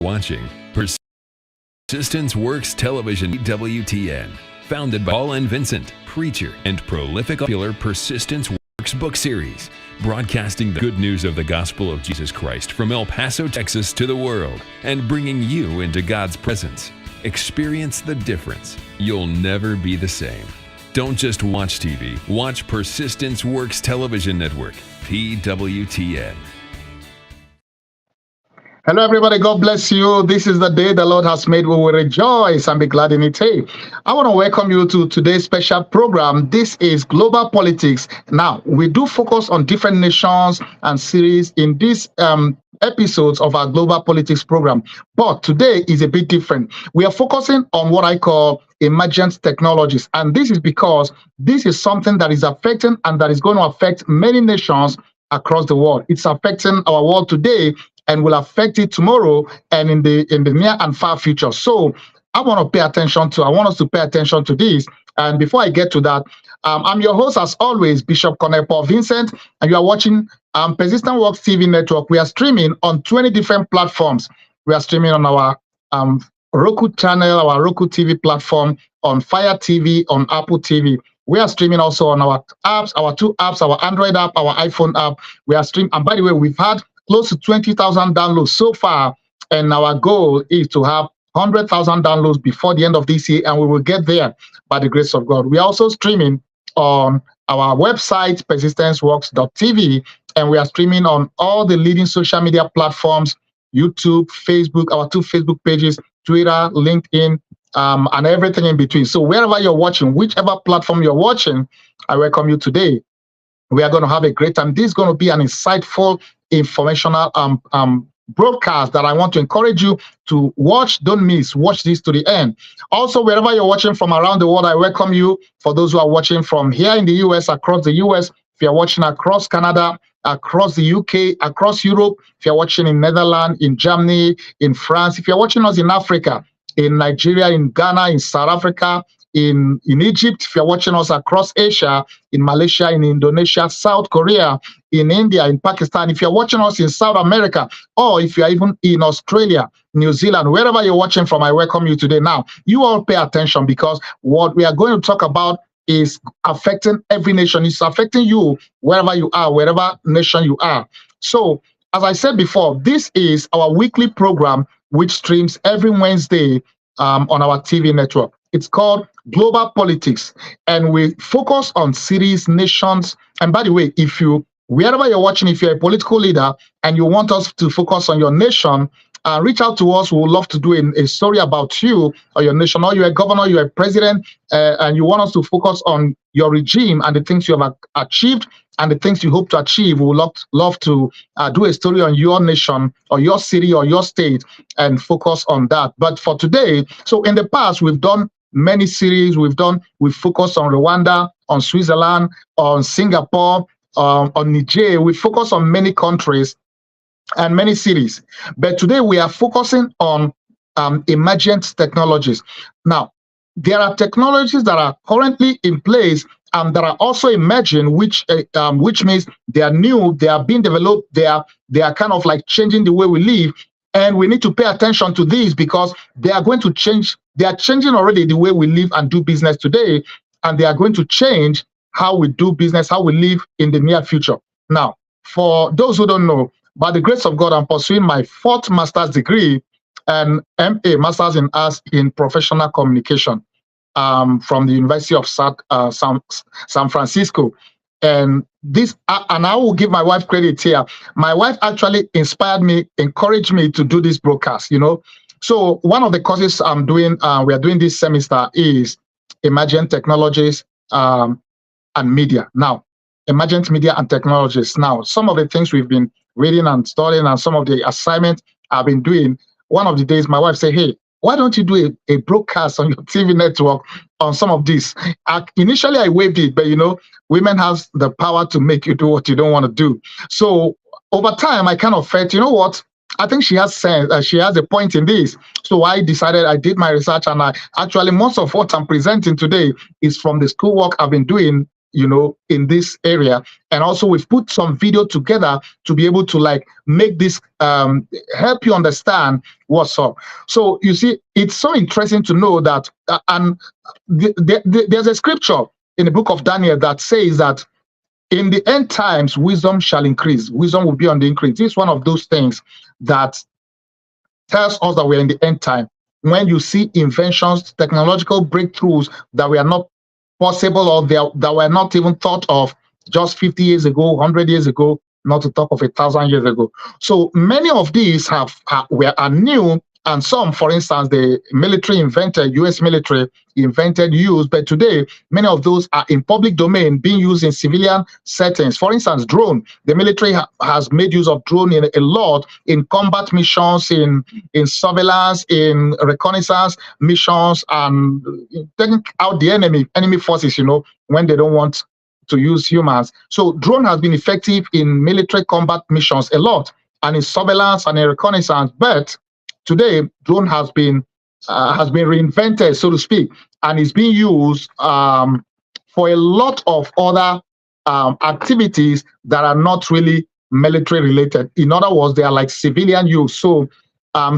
Watching Persistence Works Television WTN, founded by Paul and Vincent, preacher and prolific popular Persistence Works book series, broadcasting the good news of the gospel of Jesus Christ from El Paso, Texas to the world, and bringing you into God's presence. Experience the difference. You'll never be the same. Don't just watch TV. Watch Persistence Works Television Network, PWTN. Hello, everybody. God bless you. This is the day the Lord has made. We will rejoice and be glad in it. Hey, I want to welcome you to today's special program. This is Global Politics. Now, we do focus on different nations and series in these episodes of our Global Politics program. But today is a bit different. We are focusing on what I call emergent technologies. And this is because this is something that is affecting and that is going to affect many nations across the world. It's affecting our world today and will affect it tomorrow and in the near and far future. So I want us to pay attention to this. And before I get to that, I'm your host, as always, Bishop Paul Vincent, and you are watching Persistent Works TV Network. We are streaming on 20 different platforms. We are streaming on our Roku channel, our Roku TV platform, on Fire TV, on Apple TV. We are streaming also on our apps, our two apps, our Android app, our iPhone app. We are streaming, and by the way, we've had close to 20,000 downloads so far, and our goal is to have 100,000 downloads before the end of this year, and we will get there by the grace of God. We are also streaming on our website, persistenceworks.tv, and we are streaming on all the leading social media platforms, YouTube, Facebook, our two Facebook pages, Twitter, LinkedIn, and everything in between. So wherever you're watching, whichever platform you're watching, I welcome you today. We are going to have a great time. This is going to be an insightful, informational broadcast that I want to encourage you to watch. Don't miss. Watch this to the end. Also, wherever you're watching from around the world, I welcome you. For those who are watching from here in the US, across the US, if you're watching across Canada, across the UK, across Europe, if you're watching in Netherlands, in Germany, in France, if you're watching us in Africa, in Nigeria, in Ghana, in South Africa, in Egypt, if you're watching us across Asia, in Malaysia, in Indonesia, South Korea, in India, in Pakistan, if you're watching us in South America, or if you're even in Australia, New Zealand, wherever you're watching from, I welcome you today. Now, you all pay attention, because what we are going to talk about is affecting every nation. It's affecting you wherever you are, wherever nation you are. So, as I said before, this is our weekly program, which streams every Wednesday on our TV network. It's called Global Politics, and we focus on cities, nations. And by the way, wherever you're watching, if you're a political leader and you want us to focus on your nation, reach out to us. We would love to do a story about you or your nation, or you're a governor, you're a president, and you want us to focus on your regime and the things you have achieved and the things you hope to achieve. We would love to do a story on your nation or your city or your state and focus on that. But for today, so in the past, we've done many series. We've focused on Rwanda, on Switzerland, on Singapore, on Niger. We focus on many countries and many cities. But today we are focusing on emergent technologies. Now, there are technologies that are currently in place and that are also emerging, which means they are new, they are being developed, they are kind of like changing the way we live. And we need to pay attention to these, because they are going to change. They are changing already the way we live and do business today, and they are going to change how we do business, how we live in the near future. Now, for those who don't know, by the grace of God, I'm pursuing my 4th master's degree and MA, Masters in Arts in Professional Communication, from the University of San Francisco. And I will give my wife credit here. My wife actually inspired me, encouraged me to do this broadcast, So one of the courses we are doing this semester is Emergent Technologies and Media. Now, Emergent Media and Technologies. Now, some of the things we've been reading and studying and some of the assignments I've been doing, one of the days my wife said, hey, why don't you do a broadcast on your TV network on some of this? Initially, I waived it, but women have the power to make you do what you don't want to do. So over time, I kind of felt, what? I think she has sense. She has a point in this. So I decided, I did my research, and most of what I'm presenting today is from the schoolwork I've been doing in this area. And also we've put some video together to be able to like make this help you understand what's up. So you see, it's so interesting to know that there's a scripture in the book of Daniel that says that in the end times wisdom shall increase. Wisdom will be on the increase. This is one of those things that tells us that we're in the end time. When you see inventions, technological breakthroughs that were not possible or that were not even thought of just 50 years ago, 100 years ago, not to talk of 1,000 years ago. So many of these are new, and some, for instance, the military invented, U.S. military invented, used, but today many of those are in public domain being used in civilian settings. For instance, drone. The military has made use of drone in a lot in combat missions, in surveillance, in reconnaissance missions, and taking out the enemy forces, when they don't want to use humans. So drone has been effective in military combat missions a lot, and in surveillance and in reconnaissance. But today, drone has been reinvented, so to speak, and is being used for a lot of other activities that are not really military related. In other words, they are like civilian use. So I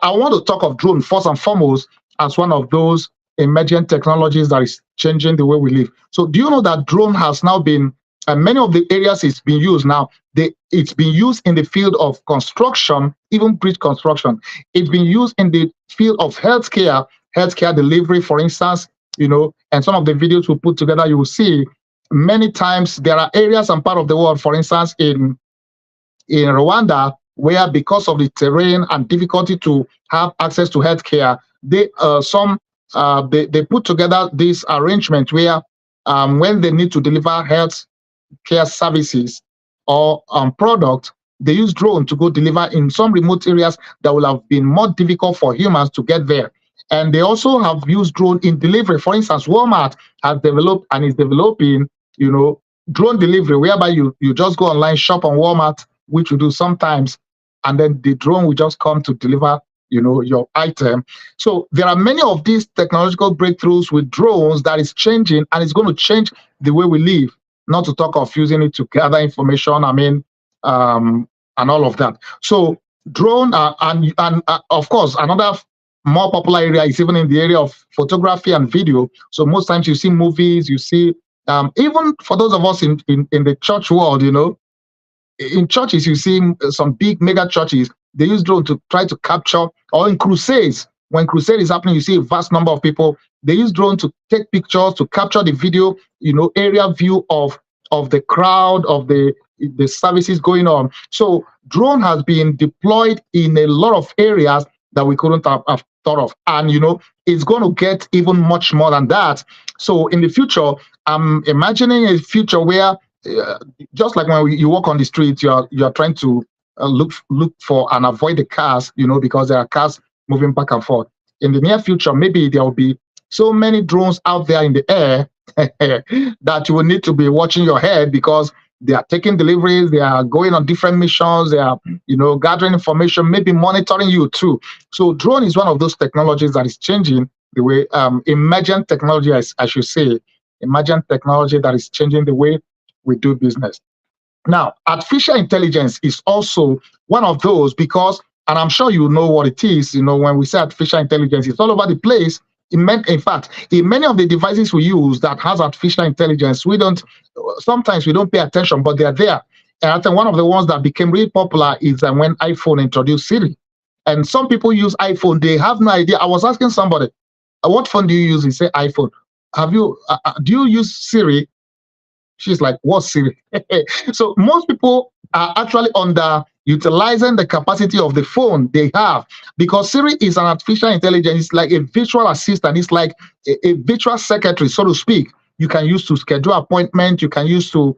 want to talk of drone first and foremost as one of those emergent technologies that is changing the way we live. So do you know that drone has now been, many of the areas it's been used now, it's been used in the field of construction, even bridge construction. It's been used in the field of healthcare delivery, for instance, and some of the videos we put together, you will see many times there are areas and part of the world, for instance, in Rwanda, where because of the terrain and difficulty to have access to healthcare, they put together this arrangement where when they need to deliver health care services or product, they use drone to go deliver in some remote areas that will have been more difficult for humans to get there. And they also have used drone in delivery. For instance, Walmart has developed and is developing, drone delivery, whereby you just go online, shop on Walmart, which you do sometimes, and then the drone will just come to deliver, your item. So there are many of these technological breakthroughs with drones that is changing, and it's going to change the way we live. Not to talk of using it to gather information, and all of that. So drone, and of course, another more popular area is even in the area of photography and video. So most times you see movies, you see, even for those of us in the church world, in churches, you see some big mega churches, they use drone to try to capture, or in crusades, when crusade is happening, you see a vast number of people. They use drone to take pictures, to capture the video, area view of the crowd, of the services going on. So drone has been deployed in a lot of areas that we couldn't have thought of. And, it's going to get even much more than that. So in the future, I'm imagining a future where just like when you walk on the street, you are trying to look for and avoid the cars, because there are cars moving back and forth. In the near future, maybe there will be so many drones out there in the air that you will need to be watching your head, because they are taking deliveries, they are going on different missions, they are, gathering information, maybe monitoring you too. So drone is one of those technologies that is changing the way, emergent technology, I should say, emergent technology that is changing the way we do business. Now, artificial intelligence is also one of those, because, and I'm sure you know what it is, when we say artificial intelligence, it's all over the place. In fact, in many of the devices we use that has artificial intelligence, sometimes we don't pay attention, but they're there. And I think one of the ones that became really popular is when iPhone introduced Siri. And some people use iPhone, they have no idea. I was asking somebody, what phone do you use? He said, iPhone. Do you use Siri? She's like, what's Siri? So most people are actually underutilizing the capacity of the phone they have, because Siri is an artificial intelligence. It's like a virtual assistant. It's like a virtual secretary, so to speak. You can use to schedule appointment. You can use to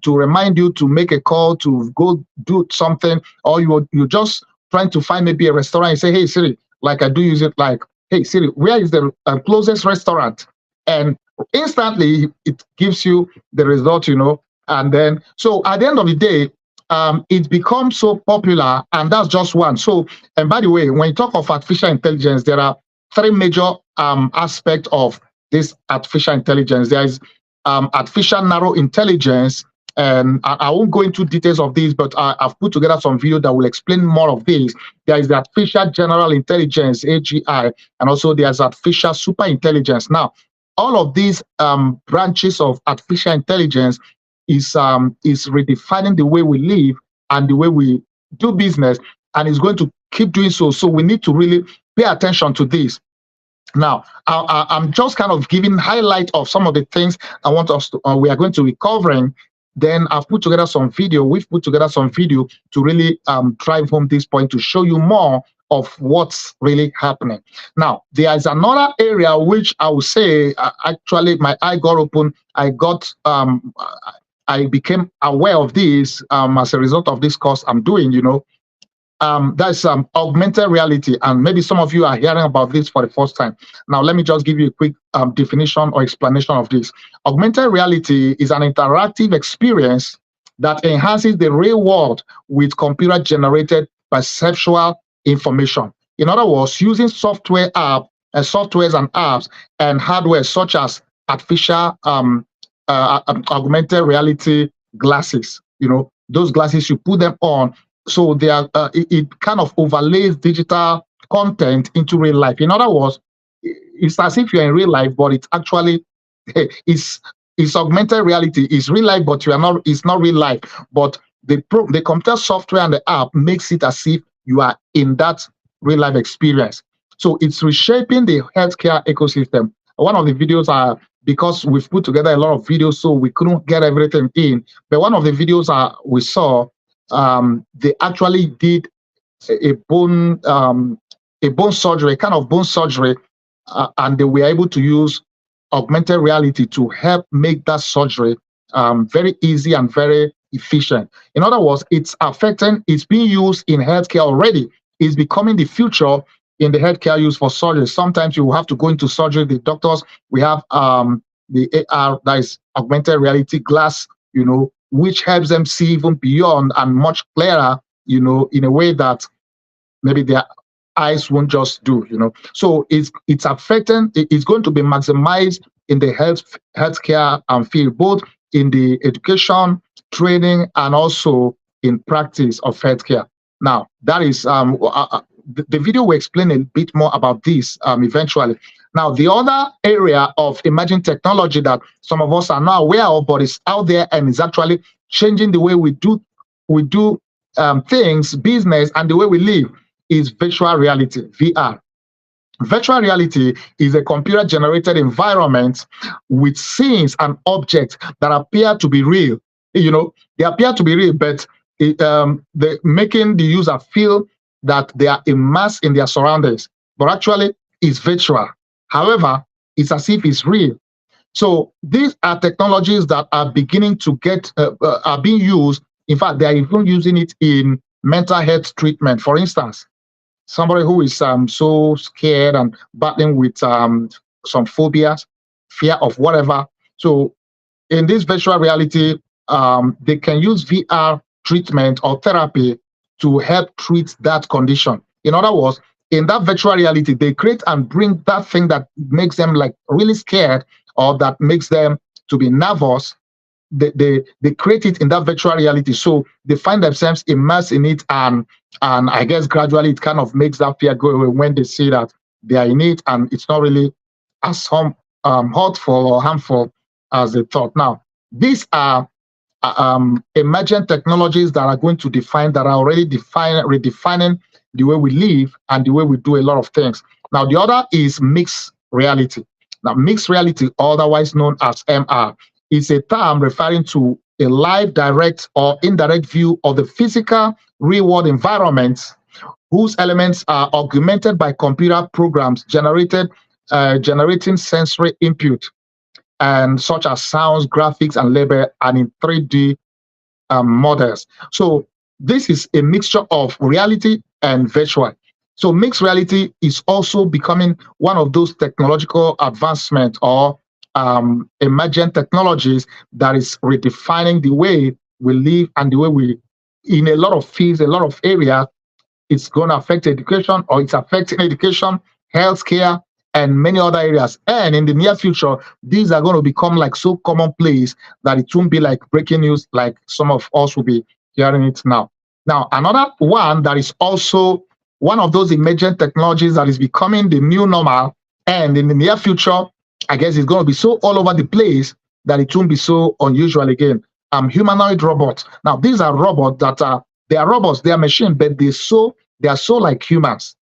remind you to make a call, to go do something, or you're just trying to find maybe a restaurant and say, hey, Siri, like I do use it, like, hey, Siri, where is the closest restaurant? And instantly it gives you the result, and then, so at the end of the day, it becomes so popular, and that's just one. So, and by the way, when you talk of artificial intelligence, there are three major aspects of this artificial intelligence. There is artificial narrow intelligence, and I won't go into details of this, but I've put together some video that will explain more of this. There is the artificial general intelligence, AGI, and also there's artificial super intelligence. Now, all of these branches of artificial intelligence is redefining the way we live and the way we do business, and is going to keep doing so. So we need to really pay attention to this. Now, I'm just kind of giving highlight of some of the things I want us to, we are going to be covering. Then I've put together some video. We've put together some video to really drive home this point, to show you more of what's really happening. Now, there is another area which I would say actually my eye got open. I became aware of this as a result of this course I'm doing. That's augmented reality, and maybe some of you are hearing about this for the first time. Now, let me just give you a quick definition or explanation of this. Augmented reality is an interactive experience that enhances the real world with computer-generated perceptual information. In other words, using softwares and apps and hardware such as artificial augmented reality glasses. Those glasses, you put them on, so they are it kind of overlays digital content into real life. In other words, it's as if you're in real life, but it's actually it's augmented reality. It's real life, but you are not. It's not real life. But the computer software and the app makes it as if you are in that real life experience. So it's reshaping the healthcare ecosystem. One of the videos are, because we've put together a lot of videos, so we couldn't get everything in. But one of the videos we saw, they actually did a bone surgery, kind of bone surgery, and they were able to use augmented reality to help make that surgery very easy and very efficient. In other words, it's being used in healthcare already. It's becoming the future in the healthcare use for surgery. Sometimes you will have to go into surgery. The doctors, we have the AR, that is augmented reality glass, which helps them see even beyond and much clearer, in a way that maybe their eyes won't just do, So it's going to be maximized in the healthcare field, both in the education, training, and also in practice of healthcare. Now, that is the video will explain a bit more about this eventually. Now, the other area of emerging technology that some of us are not aware of, but is out there and is actually changing the way we do things, business, and the way we live, is virtual reality, VR. Virtual reality is a computer-generated environment with scenes and objects that appear to be real. They appear to be real, but they're making the user feel that they are immersed in their surroundings, but actually it's virtual. However, it's as if it's real. So these are technologies that are beginning to are being used. In fact, they are even using it in mental health treatment. For instance, somebody who is so scared and battling with some phobias, fear of whatever. So in this virtual reality, they can use VR treatment or therapy to help treat that condition. In other words, in that virtual reality, they create and bring that thing that makes them like really scared or that makes them to be nervous. They create it in that virtual reality, so they find themselves immersed in it, and I guess gradually it kind of makes that fear go away when they see that they are in it and it's not really as hurtful or harmful as they thought. Now, these are emergent technologies that are going to are already redefining the way we live and the way we do a lot of things. Now, the other is mixed reality. Now, mixed reality, otherwise known as MR, is a term referring to a live, direct, or indirect view of the physical real-world environment whose elements are augmented by computer programs generating sensory input, and such as sounds, graphics, and label, and in 3D models. So this is a mixture of reality and virtual. So mixed reality is also becoming one of those technological advancements or emergent technologies that is redefining the way we live and the way in a lot of fields, a lot of areas. It's going to affect education, or it's affecting education, healthcare, and many other areas. And in the near future, these are going to become like so commonplace that it won't be like breaking news like some of us will be hearing it now. Now, another one that is also one of those emergent technologies that is becoming the new normal, and in the near future, I guess it's going to be so all over the place that it won't be so unusual again. Humanoid robots. Now, these are robots that they are robots, they are machines, but they are so like humans.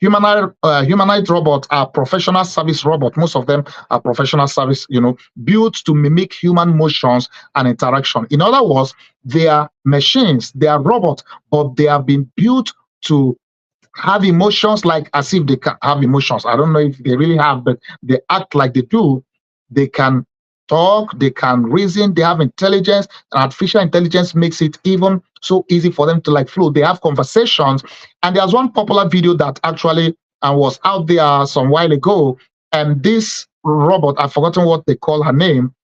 Humanoid robots are professional service robots. Most of them are professional service, built to mimic human motions and interaction. In other words, they are machines, they are robots, but they have been built to have emotions like as if they can have emotions. I don't know if they really have, but they act like they do. They can talk, they can reason, they have intelligence, and artificial intelligence makes it even so easy for them to like flow. They have conversations. And there's one popular video that actually was out there some while ago. And this robot, I've forgotten what they call her name,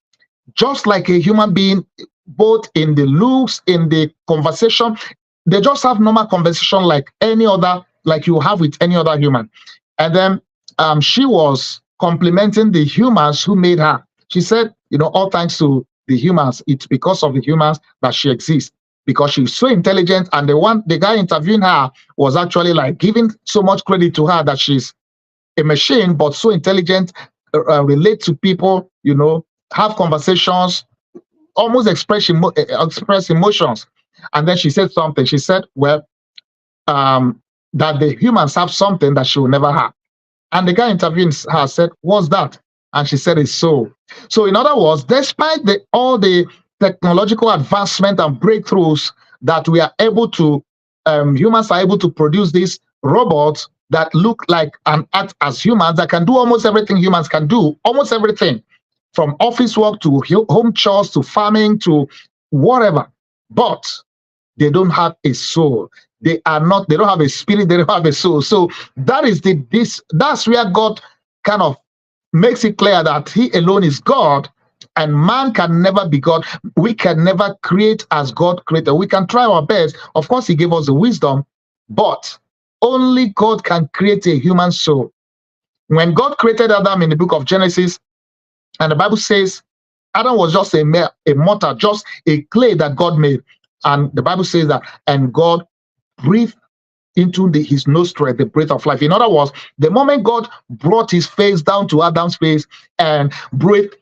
just like a human being, both in the looks, in the conversation. They just have normal conversation like any other, like you have with any other human. And then she was complimenting the humans who made her. She said, all thanks to the humans, it's because of the humans that she exists, because she's so intelligent. And the guy interviewing her was actually like giving so much credit to her that she's a machine, but so intelligent, relate to people, have conversations, almost express emotions. And then she said something. She said, well, that the humans have something that she will never have. And the guy interviewing her said, what's that? And she said, it's soul. So in other words, despite all the technological advancement and breakthroughs that we are able to, humans are able to produce these robots that look like and act as humans, that can do almost everything humans can do, almost everything, from office work to home chores to farming to whatever. But they don't have a soul. They don't have a spirit, they don't have a soul. So that is that's where God kind of makes it clear that he alone is God, and man can never be God. We can never create as God created. We can try our best. Of course, he gave us the wisdom, but only God can create a human soul. When God created Adam in the book of Genesis, and the Bible says Adam was just a mortal, just a clay that God made. And the Bible says that, and God breathed into his nostril the breath of life. In other words, the moment God brought his face down to Adam's face and breathed,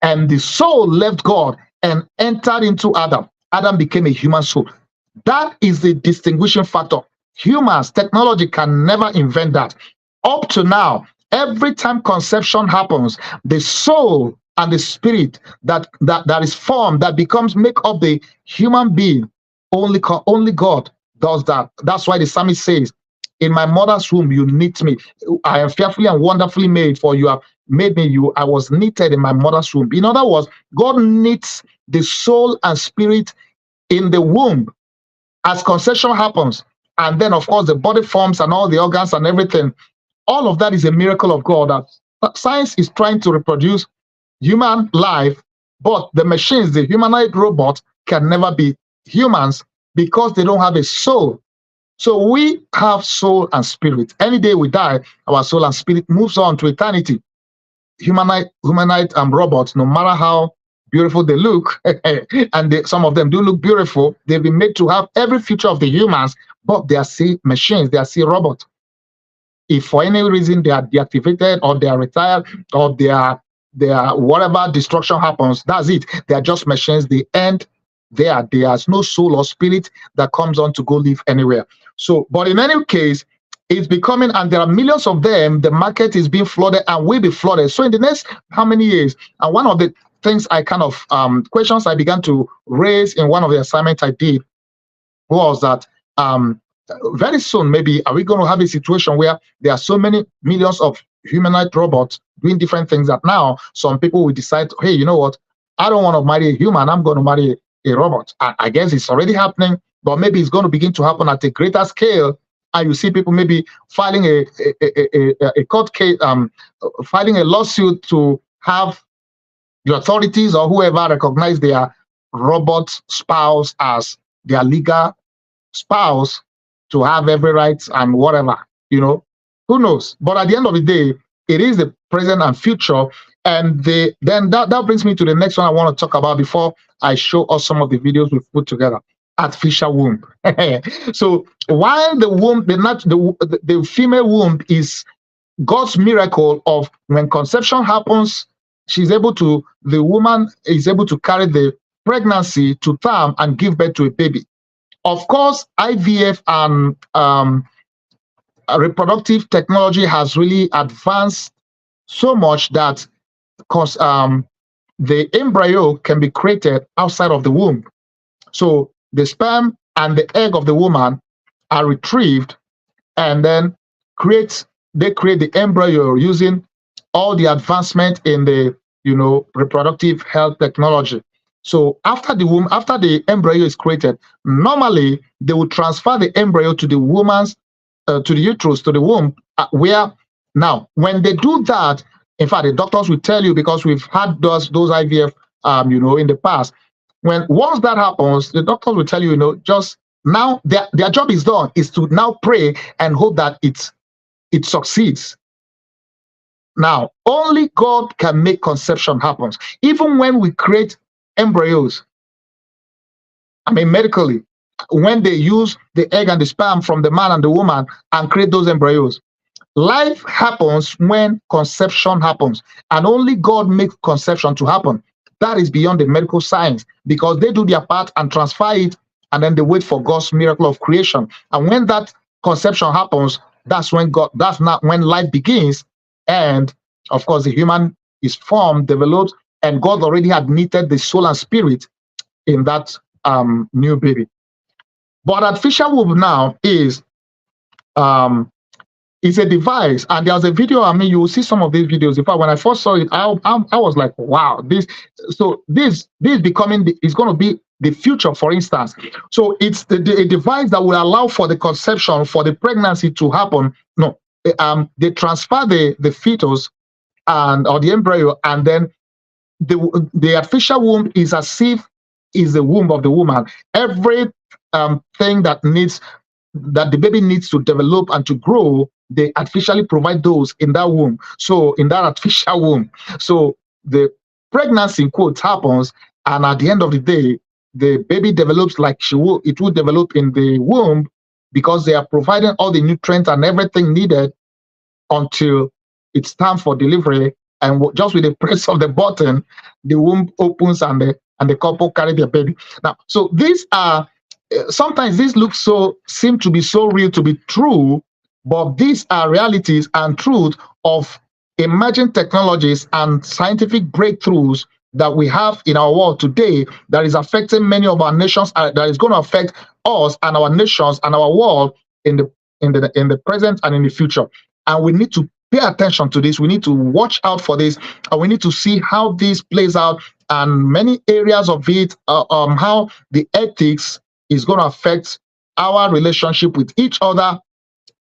and the soul left God and entered into Adam, Adam became a human soul. That is the distinguishing factor. Humans, technology can never invent that. Up to now, every time conception happens, the soul and the spirit that is formed, that make up the human being, only God does that. That's why the psalmist says, in my mother's womb you knit me. I am fearfully and wonderfully made, for you have made me. I was knitted in my mother's womb. In other words, God knits the soul and spirit in the womb as conception happens. And then, of course, the body forms and all the organs and everything. All of that is a miracle of God. That science is trying to reproduce human life, but the machines, the humanoid robots, can never be humans because they don't have a soul. So we have soul and spirit. Any day we die, our soul and spirit moves on to eternity. Humanoid robots, no matter how beautiful they look, and some of them do look beautiful, they've been made to have every feature of the humans, but they are still machines, they are still robots. If for any reason they are deactivated or they are retired or they are whatever destruction happens, that's it. They are just machines. They end there. There's no soul or spirit that comes on to go live anywhere. So, but in any case, it's becoming, and there are millions of them. The market is being flooded and will be flooded. So in the next how many years? And one of the things I kind of questions I began to raise in one of the assignments I did was that very soon, maybe, are we going to have a situation where there are so many millions of humanoid robots doing different things that now some people will decide, hey, you know what? I don't want to marry a human. I'm going to marry a robot. I guess it's already happening, but maybe it's going to begin to happen at a greater scale. And you see people maybe filing a court case, filing a lawsuit to have the authorities or whoever recognize their robot spouse as their legal spouse, to have every right and whatever, Who knows? But at the end of the day, it is the present and future. And then that brings me to the next one I want to talk about before I show us some of the videos we've put together. Artificial womb. So while the womb, the female womb is God's miracle of when conception happens, the woman is able to carry the pregnancy to term and give birth to a baby. Of course, IVF and reproductive technology has really advanced so much that the embryo can be created outside of the womb. So the sperm and the egg of the woman are retrieved, and then they create the embryo using all the advancement in the reproductive health technology. So after the embryo is created, normally they will transfer the embryo to the woman's to the uterus, to the womb, where now when they do that, in fact, the doctors will tell you, because we've had those IVF in the past. Once that happens, the doctors will tell you, just now their job is done, is to now pray and hope that it succeeds. Now, only God can make conception happen. Even when we create embryos, medically, when they use the egg and the sperm from the man and the woman and create those embryos, life happens when conception happens, and only God makes conception to happen. That is beyond the medical science, because they do their part and transfer it, and then they wait for God's miracle of creation. And when that conception happens, that's not when life begins. And of course, the human is formed, developed, and God already had knitted the soul and spirit in that new baby. But artificial womb now is a device, and there's a video. You will see some of these videos. In fact, when I first saw it, I was like, wow, this is going to be the future. For instance, so it's a device that will allow for the conception, for the pregnancy to happen. No, they transfer the fetus or the embryo, and then the artificial womb is as if is the womb of the woman. Every thing that the baby needs to develop and to grow, they artificially provide those in that womb. So in that artificial womb, so the pregnancy in quotes happens, and at the end of the day, the baby develops like it will develop in the womb, because they are providing all the nutrients and everything needed until it's time for delivery. And just with the press of the button, the womb opens and the couple carry their baby. Now, so these are sometimes these seem to be so real to be true, but these are realities and truth of emerging technologies and scientific breakthroughs that we have in our world today that is affecting many of our nations, that is going to affect us and our nations and our world in the present and in the future. And we need to pay attention to this. We need to watch out for this, and we need to see how this plays out, and many areas of it, how the ethics is going to affect our relationship with each other,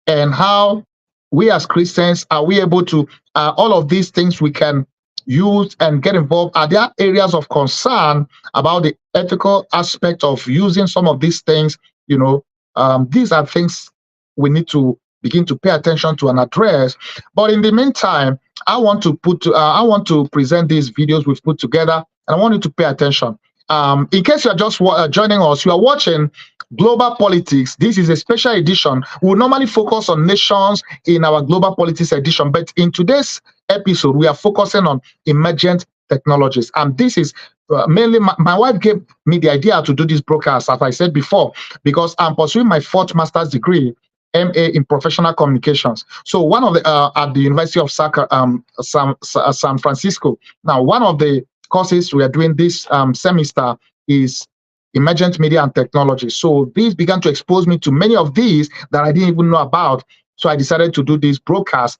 and how we as Christians are we able to all of these things we can use and get involved. Are there areas of concern about the ethical aspect of using some of these things? These are things we need to begin to pay attention to and address. But in the meantime, I want to present these videos we've put together, and I want you to pay attention. In case you are just joining us, you are watching Global Politics. This is a special edition. We will normally focus on nations in our Global Politics edition, but in today's episode, we are focusing on emergent technologies. And this is mainly my wife gave me the idea to do this broadcast, as I said before, because I'm pursuing my 4th master's degree, MA in professional communications. So one of the at the University of San Francisco. Now, one of the courses we are doing this semester is emergent media and technology. So these began to expose me to many of these that I didn't even know about. So I decided to do this broadcast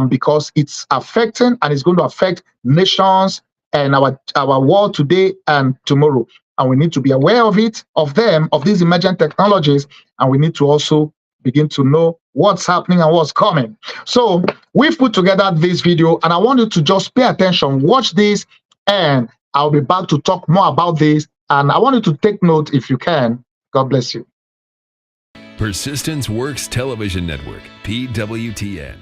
because it's affecting and it's going to affect nations and our world today and tomorrow. And we need to be aware of these emergent technologies, and we need to also begin to know what's happening and what's coming. So we've put together this video, and I want you to just pay attention, watch this, and I'll be back to talk more about this. And I want you to take note if you can. God bless you. Persistence Works Television Network, PWTN.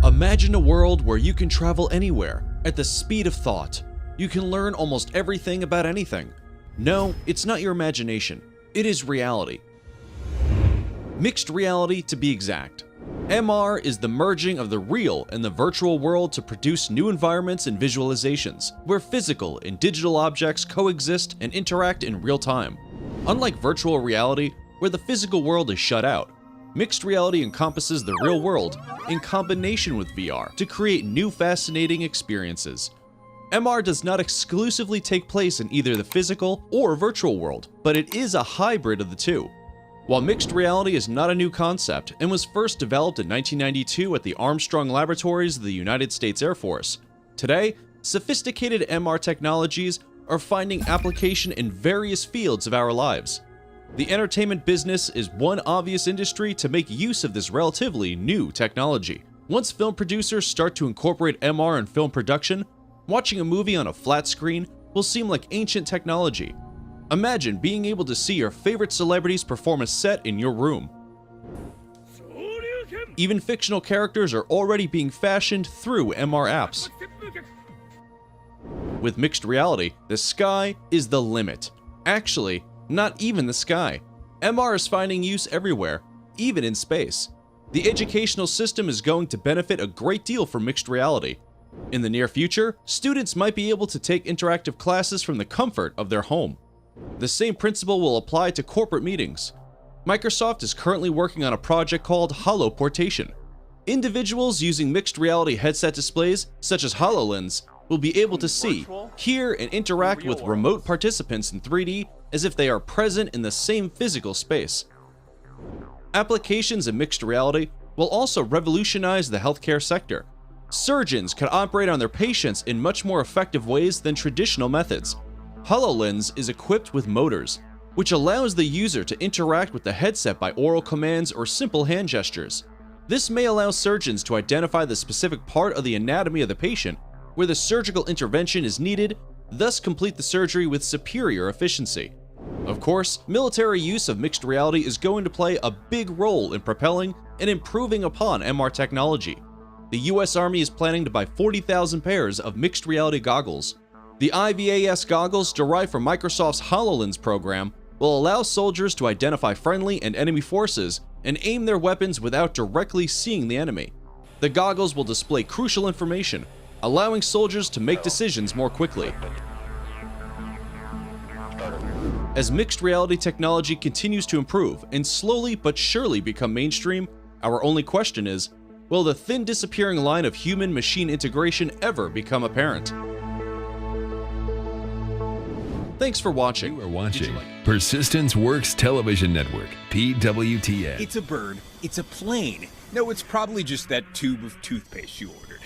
Imagine a world where you can travel anywhere at the speed of thought. You can learn almost everything about anything. No, it's not your imagination. It is reality. Mixed reality, to be exact. MR is the merging of the real and the virtual world to produce new environments and visualizations, where physical and digital objects coexist and interact in real time. Unlike virtual reality, where the physical world is shut out, mixed reality encompasses the real world in combination with VR to create new fascinating experiences. MR does not exclusively take place in either the physical or virtual world, but it is a hybrid of the two. While mixed reality is not a new concept and was first developed in 1992 at the Armstrong Laboratories of the United States Air Force, today, sophisticated MR technologies are finding application in various fields of our lives. The entertainment business is one obvious industry to make use of this relatively new technology. Once film producers start to incorporate MR in film production, watching a movie on a flat screen will seem like ancient technology. Imagine being able to see your favorite celebrities perform a set in your room. Even fictional characters are already being fashioned through MR apps. With mixed reality, the sky is the limit. Actually, not even the sky. MR is finding use everywhere, even in space. The educational system is going to benefit a great deal from mixed reality. In the near future, students might be able to take interactive classes from the comfort of their home. The same principle will apply to corporate meetings. Microsoft is currently working on a project called HoloPortation. Individuals using mixed reality headset displays, such as HoloLens, will be able to see, hear, and interact with remote participants in 3D as if they are present in the same physical space. Applications of mixed reality will also revolutionize the healthcare sector. Surgeons can operate on their patients in much more effective ways than traditional methods. HoloLens is equipped with motors, which allows the user to interact with the headset by oral commands or simple hand gestures. This may allow surgeons to identify the specific part of the anatomy of the patient where the surgical intervention is needed, thus complete the surgery with superior efficiency. Of course, military use of mixed reality is going to play a big role in propelling and improving upon MR technology. The US Army is planning to buy 40,000 pairs of mixed reality goggles. The IVAS goggles derived from Microsoft's HoloLens program will allow soldiers to identify friendly and enemy forces and aim their weapons without directly seeing the enemy. The goggles will display crucial information, allowing soldiers to make decisions more quickly. As mixed reality technology continues to improve and slowly but surely become mainstream, our only question is, will the thin disappearing line of human-machine integration ever become apparent? Thanks for watching. You are watching Persistence Works Television Network, PWTN. It's a bird. It's a plane. No, it's probably just that tube of toothpaste you ordered.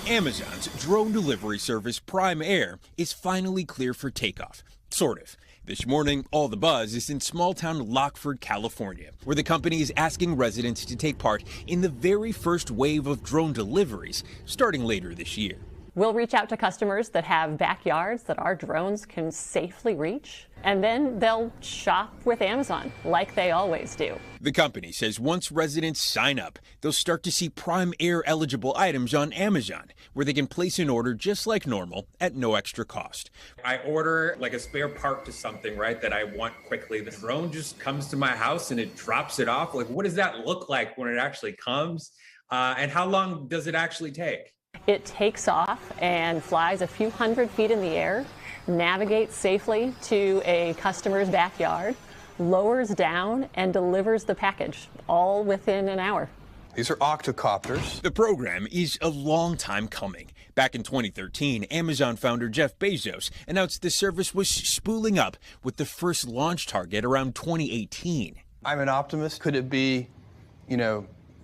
Amazon's drone delivery service Prime Air is finally clear for takeoff. Sort of. This morning, all the buzz is in small-town Lockford, California, where the company is asking residents to take part in the very first wave of drone deliveries, starting later this year. We'll reach out to customers that have backyards that our drones can safely reach, and then they'll shop with Amazon like they always do. The company says once residents sign up, they'll start to see Prime Air eligible items on Amazon, where they can place an order just like normal at no extra cost. I order like a spare part to something, right, that I want quickly. The drone just comes to my house and it drops it off. Like, what does that look like when it actually comes? And how long does it actually take? It takes off and flies a few hundred feet in the air, navigates safely to a customer's backyard, lowers down, and delivers the package, all within an hour. These are octocopters. The program is a long time coming. Back in 2013, Amazon founder Jeff Bezos announced the service was spooling up with the first launch target around 2018. I'm an optimist. Could it be,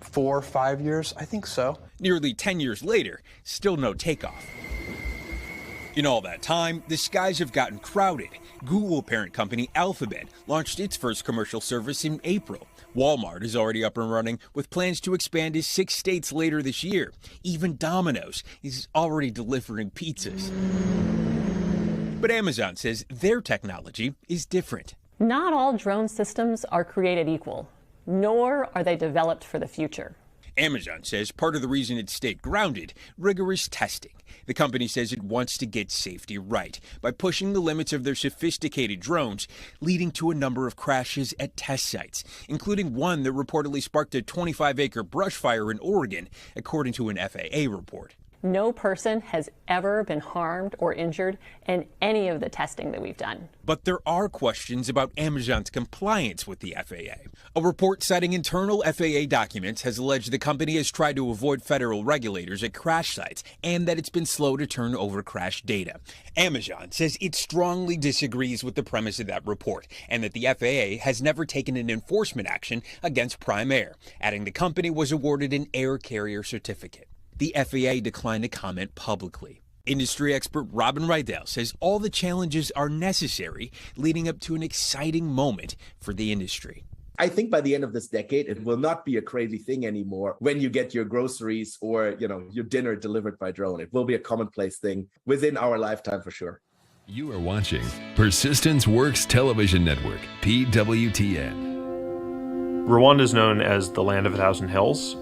4 or 5 years? I think so. Nearly 10 years later, still no takeoff. In all that time, the skies have gotten crowded. Google parent company Alphabet launched its first commercial service in April, Walmart is already up and running with plans to expand to 6 states later this year. Even Domino's is already delivering pizzas. But Amazon says their technology is different. Not all drone systems are created equal, nor are they developed for the future. Amazon says part of the reason it stayed grounded, rigorous testing. The company says it wants to get safety right by pushing the limits of their sophisticated drones, leading to a number of crashes at test sites, including one that reportedly sparked a 25-acre brush fire in Oregon, according to an FAA report. No person has ever been harmed or injured in any of the testing that we've done. But there are questions about Amazon's compliance with the FAA. A report citing internal FAA documents has alleged the company has tried to avoid federal regulators at crash sites and that it's been slow to turn over crash data. Amazon says it strongly disagrees with the premise of that report and that the FAA has never taken an enforcement action against Prime Air, adding the company was awarded an air carrier certificate. The FAA declined to comment publicly. Industry expert Robin Rydell says all the challenges are necessary, leading up to an exciting moment for the industry. I think by the end of this decade, it will not be a crazy thing anymore when you get your groceries or, your dinner delivered by drone. It will be a commonplace thing within our lifetime for sure. You are watching Persistence Works Television Network, PWTN. Rwanda is known as the land of 1,000 hills.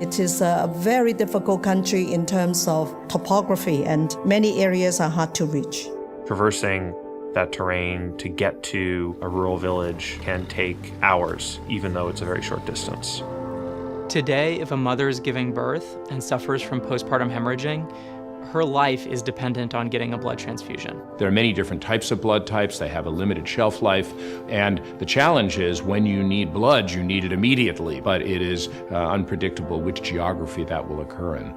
It is a very difficult country in terms of topography, and many areas are hard to reach. Traversing that terrain to get to a rural village can take hours, even though it's a very short distance. Today, if a mother is giving birth and suffers from postpartum hemorrhaging, her life is dependent on getting a blood transfusion. There are many different types of blood types. They have a limited shelf life. And the challenge is when you need blood, you need it immediately. But it is unpredictable which geography that will occur in.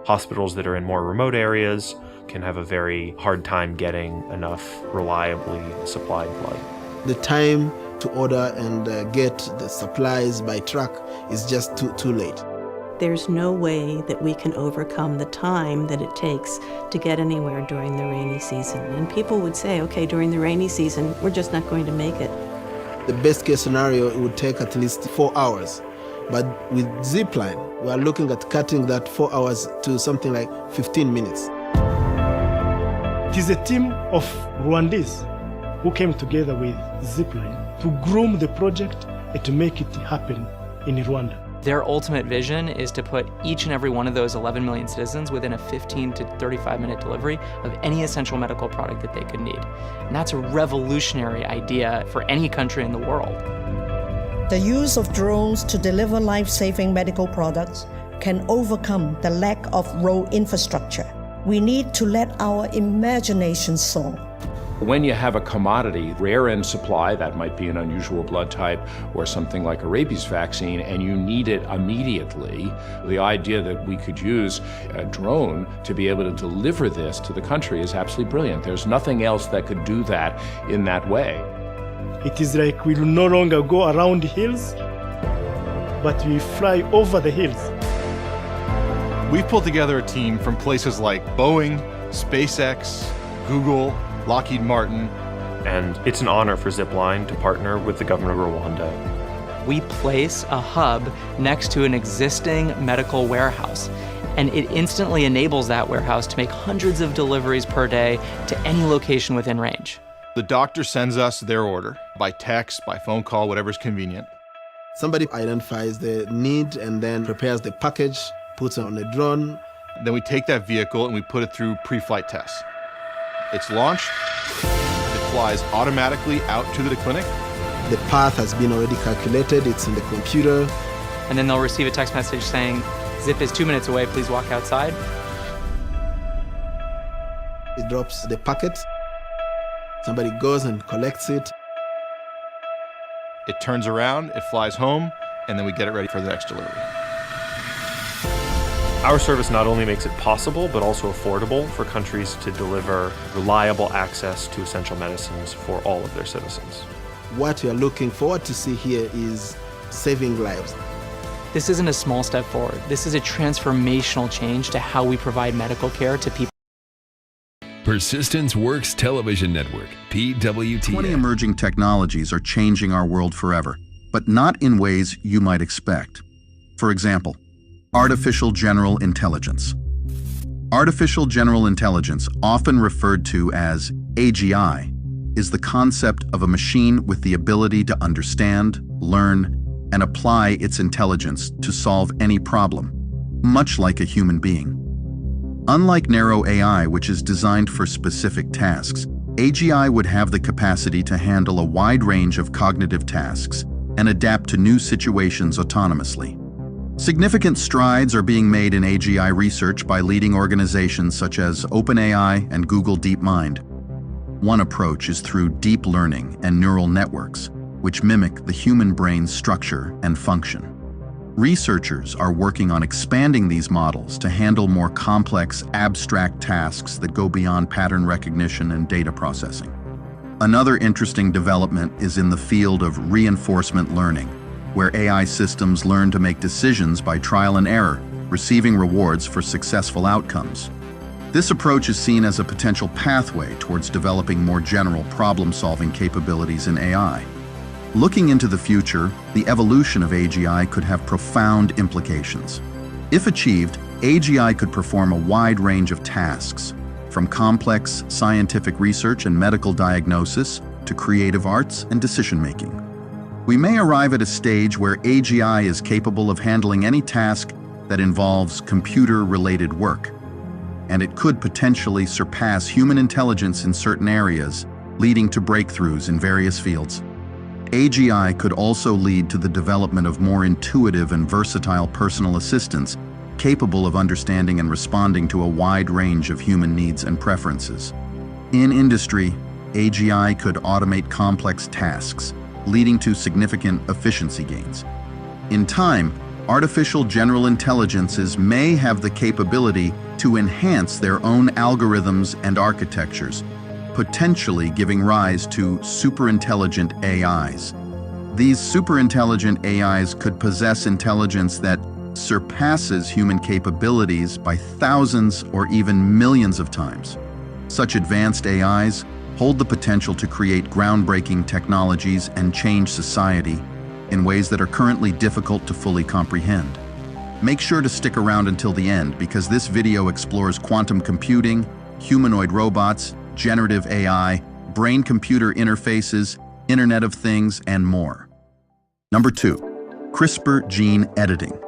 Hospitals that are in more remote areas can have a very hard time getting enough reliably supplied blood. The time to order and get the supplies by truck is just too late. There's no way that we can overcome the time that it takes to get anywhere during the rainy season. And people would say, okay, during the rainy season, we're just not going to make it. The best case scenario, it would take at least 4 hours. But with Zipline, we are looking at cutting that 4 hours to something like 15 minutes. It is a team of Rwandese who came together with Zipline to groom the project and to make it happen in Rwanda. Their ultimate vision is to put each and every one of those 11 million citizens within a 15 to 35-minute delivery of any essential medical product that they could need. And that's a revolutionary idea for any country in the world. The use of drones to deliver life-saving medical products can overcome the lack of road infrastructure. We need to let our imagination soar. When you have a commodity, rare end supply, that might be an unusual blood type or something like a rabies vaccine, and you need it immediately, the idea that we could use a drone to be able to deliver this to the country is absolutely brilliant. There's nothing else that could do that in that way. It is like we will no longer go around hills, but we fly over the hills. We've pulled together a team from places like Boeing, SpaceX, Google, Lockheed Martin. And it's an honor for Zipline to partner with the government of Rwanda. We place a hub next to an existing medical warehouse, and it instantly enables that warehouse to make hundreds of deliveries per day to any location within range. The doctor sends us their order by text, by phone call, whatever's convenient. Somebody identifies the need and then prepares the package, puts it on a drone. Then we take that vehicle and we put it through pre-flight tests. It's launched, it flies automatically out to the clinic. The path has been already calculated, it's in the computer. And then they'll receive a text message saying, Zip is 2 minutes away, please walk outside. It drops the packet, somebody goes and collects it. It turns around, it flies home, and then we get it ready for the next delivery. Our service not only makes it possible, but also affordable for countries to deliver reliable access to essential medicines for all of their citizens. What we are looking forward to see here is saving lives. This isn't a small step forward. This is a transformational change to how we provide medical care to people. Persistence Works Television Network, PWTN. 20 emerging technologies are changing our world forever. but not in ways you might expect. For example, artificial general intelligence. Artificial general intelligence, often referred to as AGI, is the concept of a machine with the ability to understand, learn, and apply its intelligence to solve any problem, much like a human being. Unlike narrow AI, which is designed for specific tasks, AGI would have the capacity to handle a wide range of cognitive tasks and adapt to new situations autonomously. Significant strides are being made in AGI research by leading organizations such as OpenAI and Google DeepMind. One approach is through deep learning and neural networks, which mimic the human brain's structure and function. Researchers are working on expanding these models to handle more complex, abstract tasks that go beyond pattern recognition and data processing. Another interesting development is in the field of reinforcement learning, where AI systems learn to make decisions by trial and error, receiving rewards for successful outcomes. This approach is seen as a potential pathway towards developing more general problem-solving capabilities in AI. Looking into the future, the evolution of AGI could have profound implications. If achieved, AGI could perform a wide range of tasks, from complex scientific research and medical diagnosis to creative arts and decision-making. We may arrive at a stage where AGI is capable of handling any task that involves computer-related work, and it could potentially surpass human intelligence in certain areas, leading to breakthroughs in various fields. AGI could also lead to the development of more intuitive and versatile personal assistants capable of understanding and responding to a wide range of human needs and preferences. In industry, AGI could automate complex tasks, leading to significant efficiency gains. In time, artificial general intelligences may have the capability to enhance their own algorithms and architectures, potentially giving rise to superintelligent AIs. These superintelligent AIs could possess intelligence that surpasses human capabilities by thousands or even millions of times. Such advanced AIs hold the potential to create groundbreaking technologies and change society in ways that are currently difficult to fully comprehend. Make sure to stick around until the end because this video explores quantum computing, humanoid robots, generative AI, brain-computer interfaces, Internet of Things, and more. Number 2, CRISPR gene editing.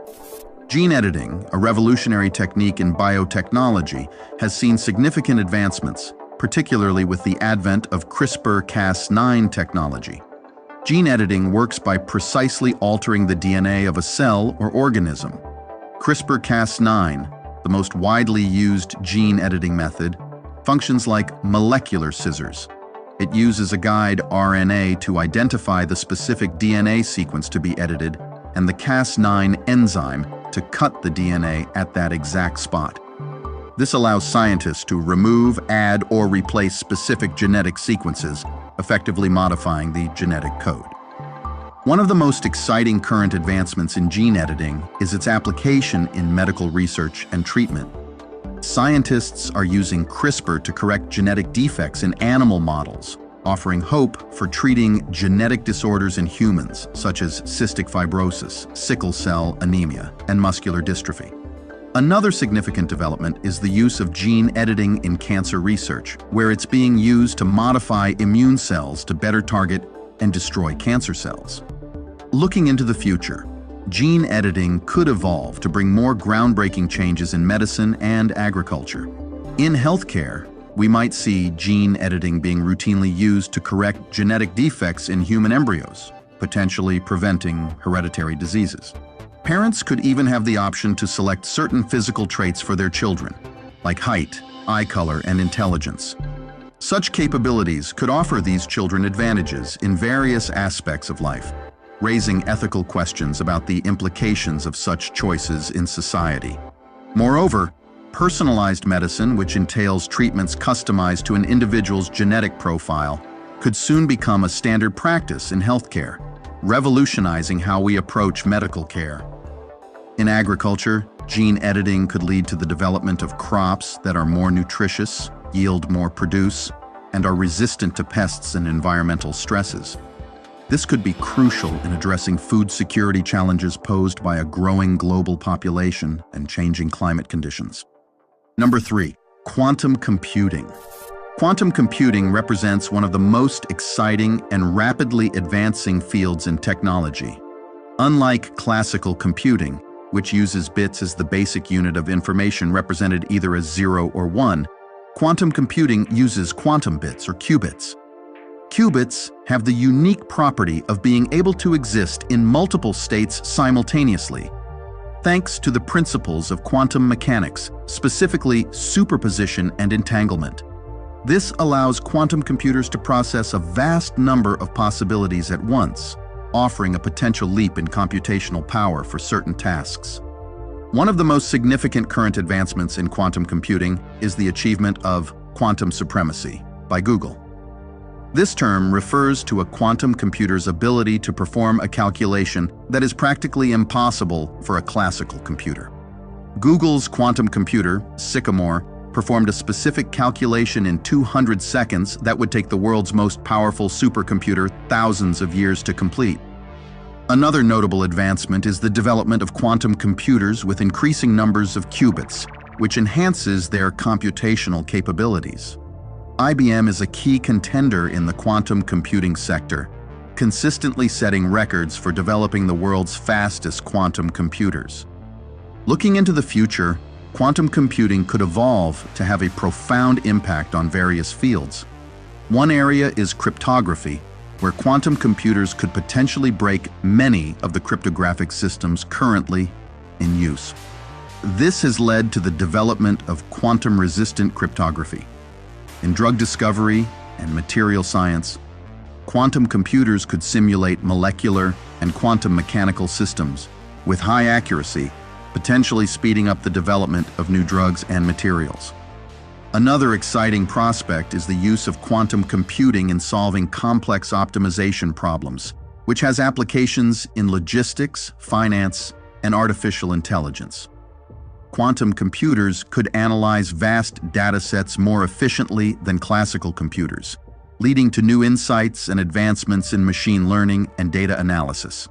Gene editing, a revolutionary technique in biotechnology, has seen significant advancements, particularly with the advent of CRISPR-Cas9 technology. Gene editing works by precisely altering the DNA of a cell or organism. CRISPR-Cas9, the most widely used gene editing method, functions like molecular scissors. It uses a guide RNA to identify the specific DNA sequence to be edited and the Cas9 enzyme to cut the DNA at that exact spot. This allows scientists to remove, add, or replace specific genetic sequences, effectively modifying the genetic code. One of the most exciting current advancements in gene editing is its application in medical research and treatment. Scientists are using CRISPR to correct genetic defects in animal models, offering hope for treating genetic disorders in humans, such as cystic fibrosis, sickle cell anemia, and muscular dystrophy. Another significant development is the use of gene editing in cancer research, where it's being used to modify immune cells to better target and destroy cancer cells. Looking into the future, gene editing could evolve to bring more groundbreaking changes in medicine and agriculture. In healthcare, we might see gene editing being routinely used to correct genetic defects in human embryos, potentially preventing hereditary diseases. Parents could even have the option to select certain physical traits for their children, like height, eye color, and intelligence. Such capabilities could offer these children advantages in various aspects of life, raising ethical questions about the implications of such choices in society. Moreover, personalized medicine, which entails treatments customized to an individual's genetic profile, could soon become a standard practice in healthcare, revolutionizing how we approach medical care. In agriculture, gene editing could lead to the development of crops that are more nutritious, yield more produce, and are resistant to pests and environmental stresses. This could be crucial in addressing food security challenges posed by a growing global population and changing climate conditions. Number 3, quantum computing. Quantum computing represents one of the most exciting and rapidly advancing fields in technology. Unlike classical computing, which uses bits as the basic unit of information represented either as 0 or 1, quantum computing uses quantum bits or qubits. Qubits have the unique property of being able to exist in multiple states simultaneously, thanks to the principles of quantum mechanics, specifically superposition and entanglement. This allows quantum computers to process a vast number of possibilities at once, offering a potential leap in computational power for certain tasks. One of the most significant current advancements in quantum computing is the achievement of quantum supremacy by Google. This term refers to a quantum computer's ability to perform a calculation that is practically impossible for a classical computer. Google's quantum computer, Sycamore, performed a specific calculation in 200 seconds that would take the world's most powerful supercomputer thousands of years to complete. Another notable advancement is the development of quantum computers with increasing numbers of qubits, which enhances their computational capabilities. IBM is a key contender in the quantum computing sector, consistently setting records for developing the world's fastest quantum computers. Looking into the future, quantum computing could evolve to have a profound impact on various fields. One area is cryptography, where quantum computers could potentially break many of the cryptographic systems currently in use. This has led to the development of quantum-resistant cryptography. In drug discovery and material science, quantum computers could simulate molecular and quantum mechanical systems with high accuracy, potentially speeding up the development of new drugs and materials. Another exciting prospect is the use of quantum computing in solving complex optimization problems, which has applications in logistics, finance, and artificial intelligence. Quantum computers could analyze vast data sets more efficiently than classical computers, leading to new insights and advancements in machine learning and data analysis.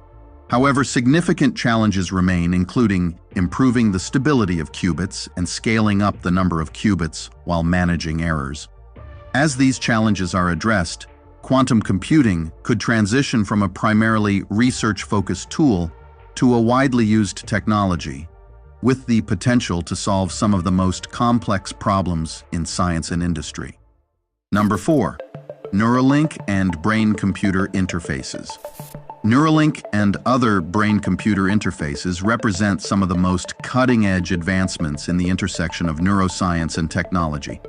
However, significant challenges remain, including improving the stability of qubits and scaling up the number of qubits while managing errors. As these challenges are addressed, quantum computing could transition from a primarily research-focused tool to a widely used technology, with the potential to solve some of the most complex problems in science and industry. Number 4, Neuralink and brain-computer interfaces. Neuralink and other brain-computer interfaces represent some of the most cutting-edge advancements in the intersection of neuroscience and technology.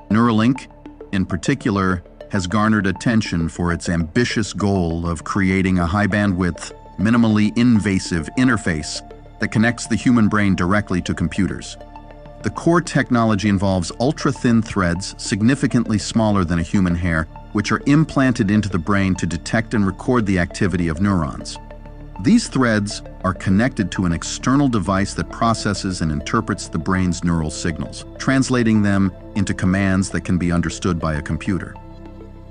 Neuralink, in particular, has garnered attention for its ambitious goal of creating a high-bandwidth, minimally invasive interface that connects the human brain directly to computers. The core technology involves ultra-thin threads, significantly smaller than a human hair, which are implanted into the brain to detect and record the activity of neurons. These threads are connected to an external device that processes and interprets the brain's neural signals, translating them into commands that can be understood by a computer.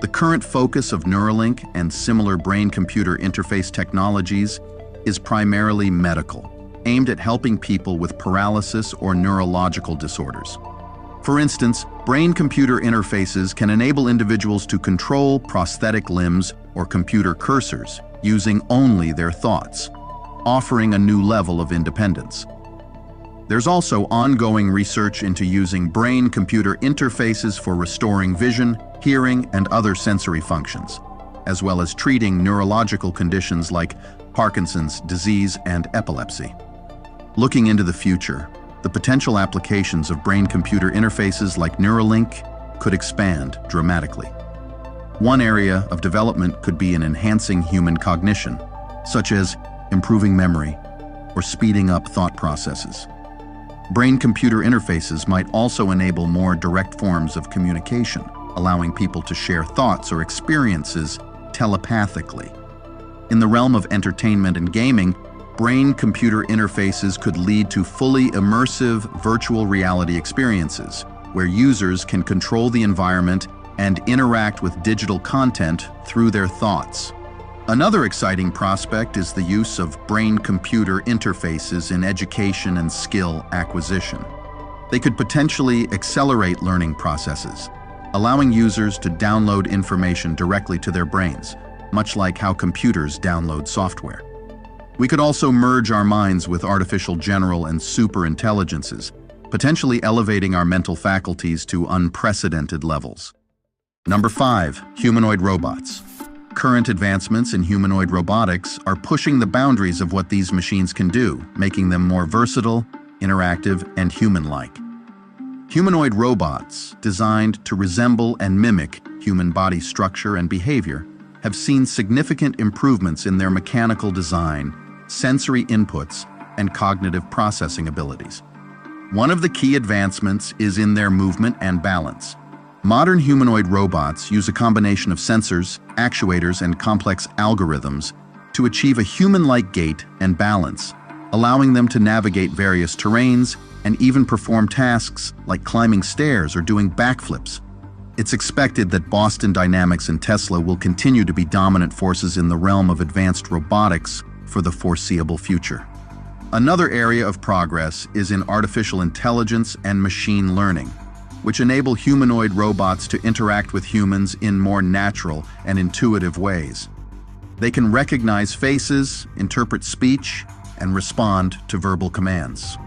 The current focus of Neuralink and similar brain-computer interface technologies is primarily medical, aimed at helping people with paralysis or neurological disorders. For instance, brain-computer interfaces can enable individuals to control prosthetic limbs or computer cursors using only their thoughts, offering a new level of independence. There's also ongoing research into using brain-computer interfaces for restoring vision, hearing, and other sensory functions, as well as treating neurological conditions like Parkinson's disease and epilepsy. Looking into the future, the potential applications of brain-computer interfaces like Neuralink could expand dramatically. One area of development could be in enhancing human cognition, such as improving memory or speeding up thought processes. Brain-computer interfaces might also enable more direct forms of communication, allowing people to share thoughts or experiences telepathically. In the realm of entertainment and gaming, brain-computer interfaces could lead to fully immersive virtual reality experiences, where users can control the environment and interact with digital content through their thoughts. Another exciting prospect is the use of brain-computer interfaces in education and skill acquisition. They could potentially accelerate learning processes, allowing users to download information directly to their brains, much like how computers download software. We could also merge our minds with artificial general and super intelligences, potentially elevating our mental faculties to unprecedented levels. Number 5, humanoid robots. Current advancements in humanoid robotics are pushing the boundaries of what these machines can do, making them more versatile, interactive, and human-like. Humanoid robots, designed to resemble and mimic human body structure and behavior, have seen significant improvements in their mechanical design, sensory inputs, and cognitive processing abilities. One of the key advancements is in their movement and balance. Modern humanoid robots use a combination of sensors, actuators, and complex algorithms to achieve a human-like gait and balance, allowing them to navigate various terrains and even perform tasks like climbing stairs or doing backflips. It's expected that Boston Dynamics and Tesla will continue to be dominant forces in the realm of advanced robotics for the foreseeable future. Another area of progress is in artificial intelligence and machine learning, which enable humanoid robots to interact with humans in more natural and intuitive ways. They can recognize faces, interpret speech, and respond to verbal commands.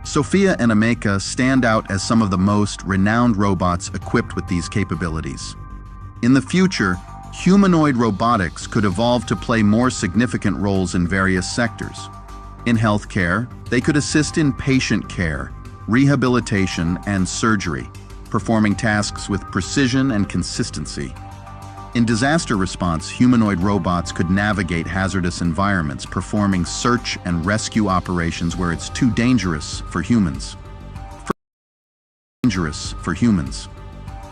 Sophia and Ameka stand out as some of the most renowned robots equipped with these capabilities. In the future, humanoid robotics could evolve to play more significant roles in various sectors. In healthcare, they could assist in patient care, rehabilitation, and surgery, performing tasks with precision and consistency. In disaster response, humanoid robots could navigate hazardous environments, performing search and rescue operations where it's too dangerous for humans.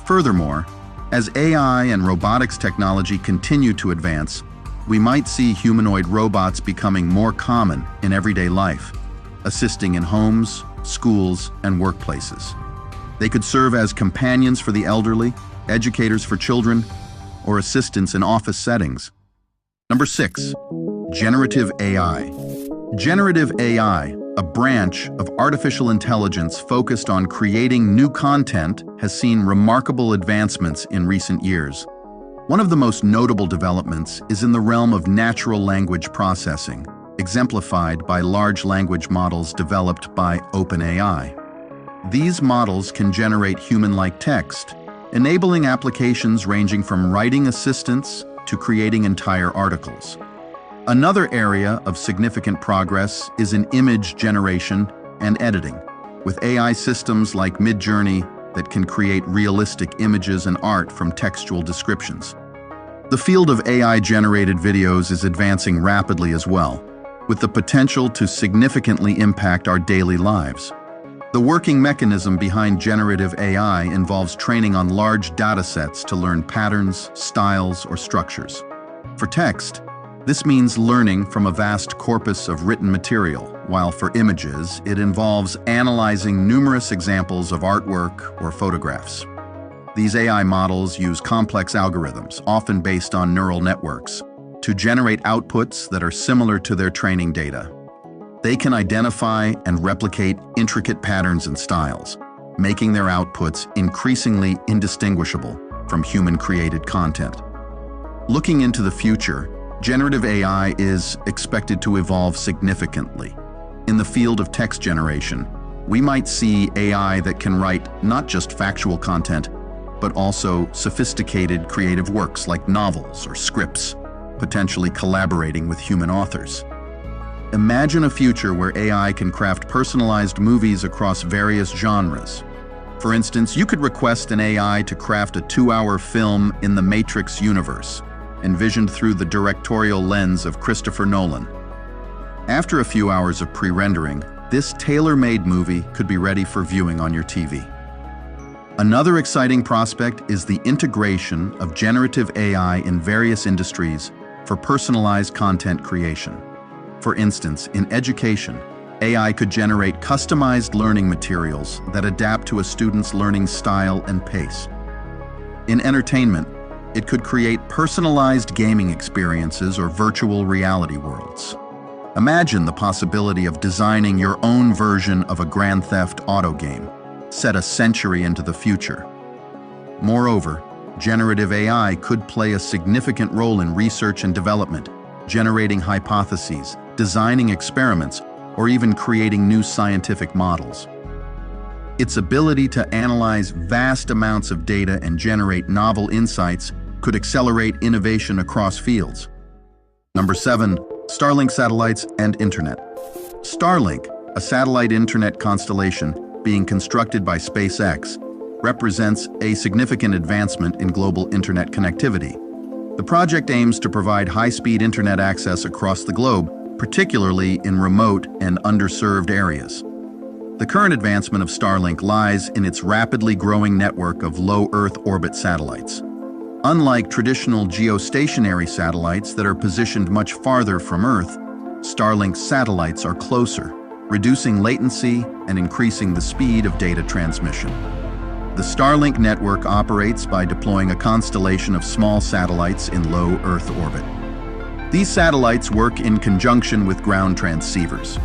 Furthermore, as AI and robotics technology continue to advance, we might see humanoid robots becoming more common in everyday life, assisting in homes, schools, and workplaces. They could serve as companions for the elderly, educators for children, or assistants in office settings. Number 6, generative AI. Generative AI, a branch of artificial intelligence focused on creating new content, has seen remarkable advancements in recent years. One of the most notable developments is in the realm of natural language processing, exemplified by large language models developed by OpenAI. These models can generate human-like text, enabling applications ranging from writing assistants to creating entire articles. Another area of significant progress is in image generation and editing, with AI systems like Midjourney that can create realistic images and art from textual descriptions. The field of AI-generated videos is advancing rapidly as well, with the potential to significantly impact our daily lives. The working mechanism behind generative AI involves training on large datasets to learn patterns, styles, or structures. For text, this means learning from a vast corpus of written material, while for images, it involves analyzing numerous examples of artwork or photographs. These AI models use complex algorithms, often based on neural networks, to generate outputs that are similar to their training data. They can identify and replicate intricate patterns and styles, making their outputs increasingly indistinguishable from human-created content. Looking into the future, generative AI is expected to evolve significantly. In the field of text generation, we might see AI that can write not just factual content, but also sophisticated creative works like novels or scripts, potentially collaborating with human authors. Imagine a future where AI can craft personalized movies across various genres. For instance, you could request an AI to craft a 2-hour film in the Matrix universe, envisioned through the directorial lens of Christopher Nolan. After a few hours of pre-rendering, this tailor-made movie could be ready for viewing on your TV. Another exciting prospect is the integration of generative AI in various industries for personalized content creation. For instance, in education, AI could generate customized learning materials that adapt to a student's learning style and pace. In entertainment, it could create personalized gaming experiences or virtual reality worlds. Imagine the possibility of designing your own version of a Grand Theft Auto game, set a century into the future. Moreover, generative AI could play a significant role in research and development, generating hypotheses, designing experiments, or even creating new scientific models. Its ability to analyze vast amounts of data and generate novel insights could accelerate innovation across fields. Number 7, Starlink satellites and internet. Starlink, a satellite internet constellation being constructed by SpaceX, represents a significant advancement in global internet connectivity. The project aims to provide high-speed internet access across the globe, particularly in remote and underserved areas. The current advancement of Starlink lies in its rapidly growing network of low Earth orbit satellites. Unlike traditional geostationary satellites that are positioned much farther from Earth, Starlink's satellites are closer, reducing latency and increasing the speed of data transmission. The Starlink network operates by deploying a constellation of small satellites in low Earth orbit. These satellites work in conjunction with ground transceivers.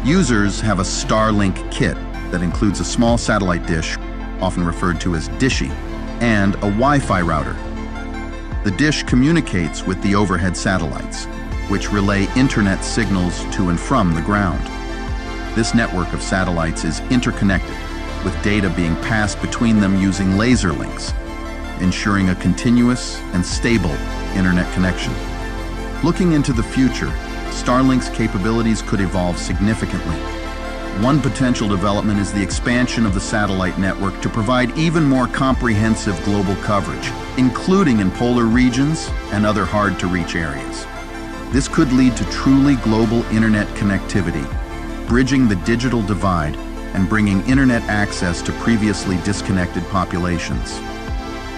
Users have a Starlink kit that includes a small satellite dish, often referred to as Dishy, and a Wi-Fi router. The dish communicates with the overhead satellites, which relay internet signals to and from the ground. This network of satellites is interconnected, with data being passed between them using laser links, ensuring a continuous and stable internet connection. Looking into the future, Starlink's capabilities could evolve significantly. One potential development is the expansion of the satellite network to provide even more comprehensive global coverage, including in polar regions and other hard-to-reach areas. This could lead to truly global internet connectivity, bridging the digital divide and bringing internet access to previously disconnected populations.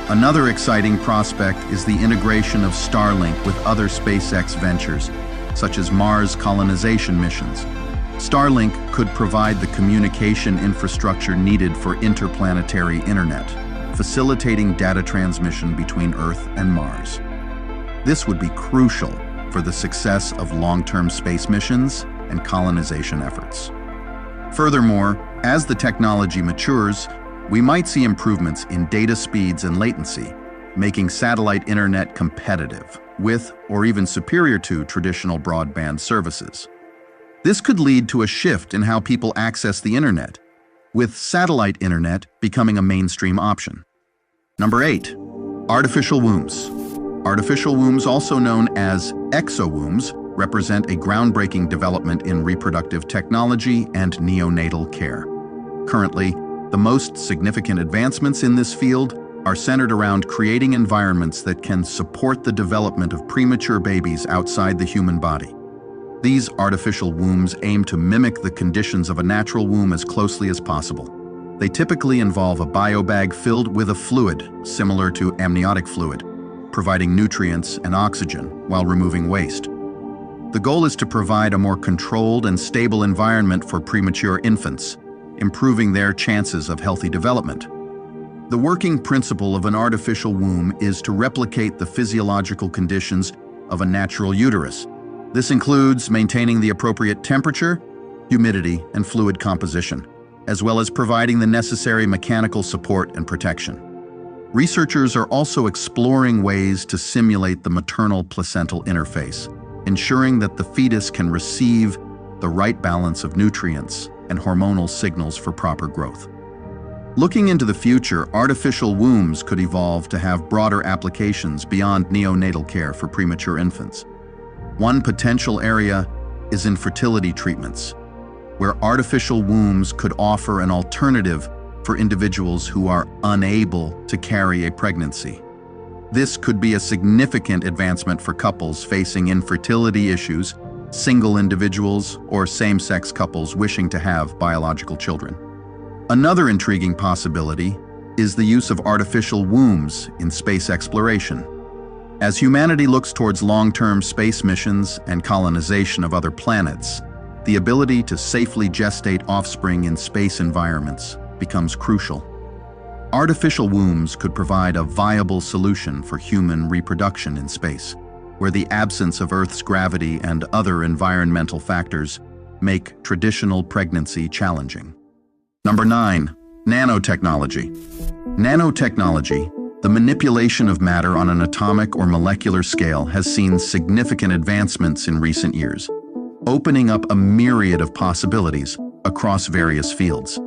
Another exciting prospect is the integration of Starlink with other SpaceX ventures, such as Mars colonization missions. Starlink could provide the communication infrastructure needed for interplanetary internet, facilitating data transmission between Earth and Mars. This would be crucial for the success of long-term space missions and colonization efforts. Furthermore, as the technology matures, we might see improvements in data speeds and latency, making satellite internet competitive with or even superior to traditional broadband services. This could lead to a shift in how people access the internet, with satellite internet becoming a mainstream option. Number 8, artificial wombs. Artificial wombs, also known as exowombs, represent a groundbreaking development in reproductive technology and neonatal care. Currently, the most significant advancements in this field are centered around creating environments that can support the development of premature babies outside the human body. These artificial wombs aim to mimic the conditions of a natural womb as closely as possible. They typically involve a biobag filled with a fluid similar to amniotic fluid, providing nutrients and oxygen while removing waste. The goal is to provide a more controlled and stable environment for premature infants, improving their chances of healthy development. The working principle of an artificial womb is to replicate the physiological conditions of a natural uterus. This includes maintaining the appropriate temperature, humidity, and fluid composition, as well as providing the necessary mechanical support and protection. Researchers are also exploring ways to simulate the maternal placental interface, ensuring that the fetus can receive the right balance of nutrients and hormonal signals for proper growth. Looking into the future, artificial wombs could evolve to have broader applications beyond neonatal care for premature infants. One potential area is infertility treatments, where artificial wombs could offer an alternative for individuals who are unable to carry a pregnancy. This could be a significant advancement for couples facing infertility issues, single individuals, or same-sex couples wishing to have biological children. Another intriguing possibility is the use of artificial wombs in space exploration. As humanity looks towards long-term space missions and colonization of other planets, the ability to safely gestate offspring in space environments becomes crucial. Artificial wombs could provide a viable solution for human reproduction in space, where the absence of Earth's gravity and other environmental factors make traditional pregnancy challenging. Number 9. Nanotechnology. Nanotechnology, the manipulation of matter on an atomic or molecular scale, has seen significant advancements in recent years, opening up a myriad of possibilities across various fields.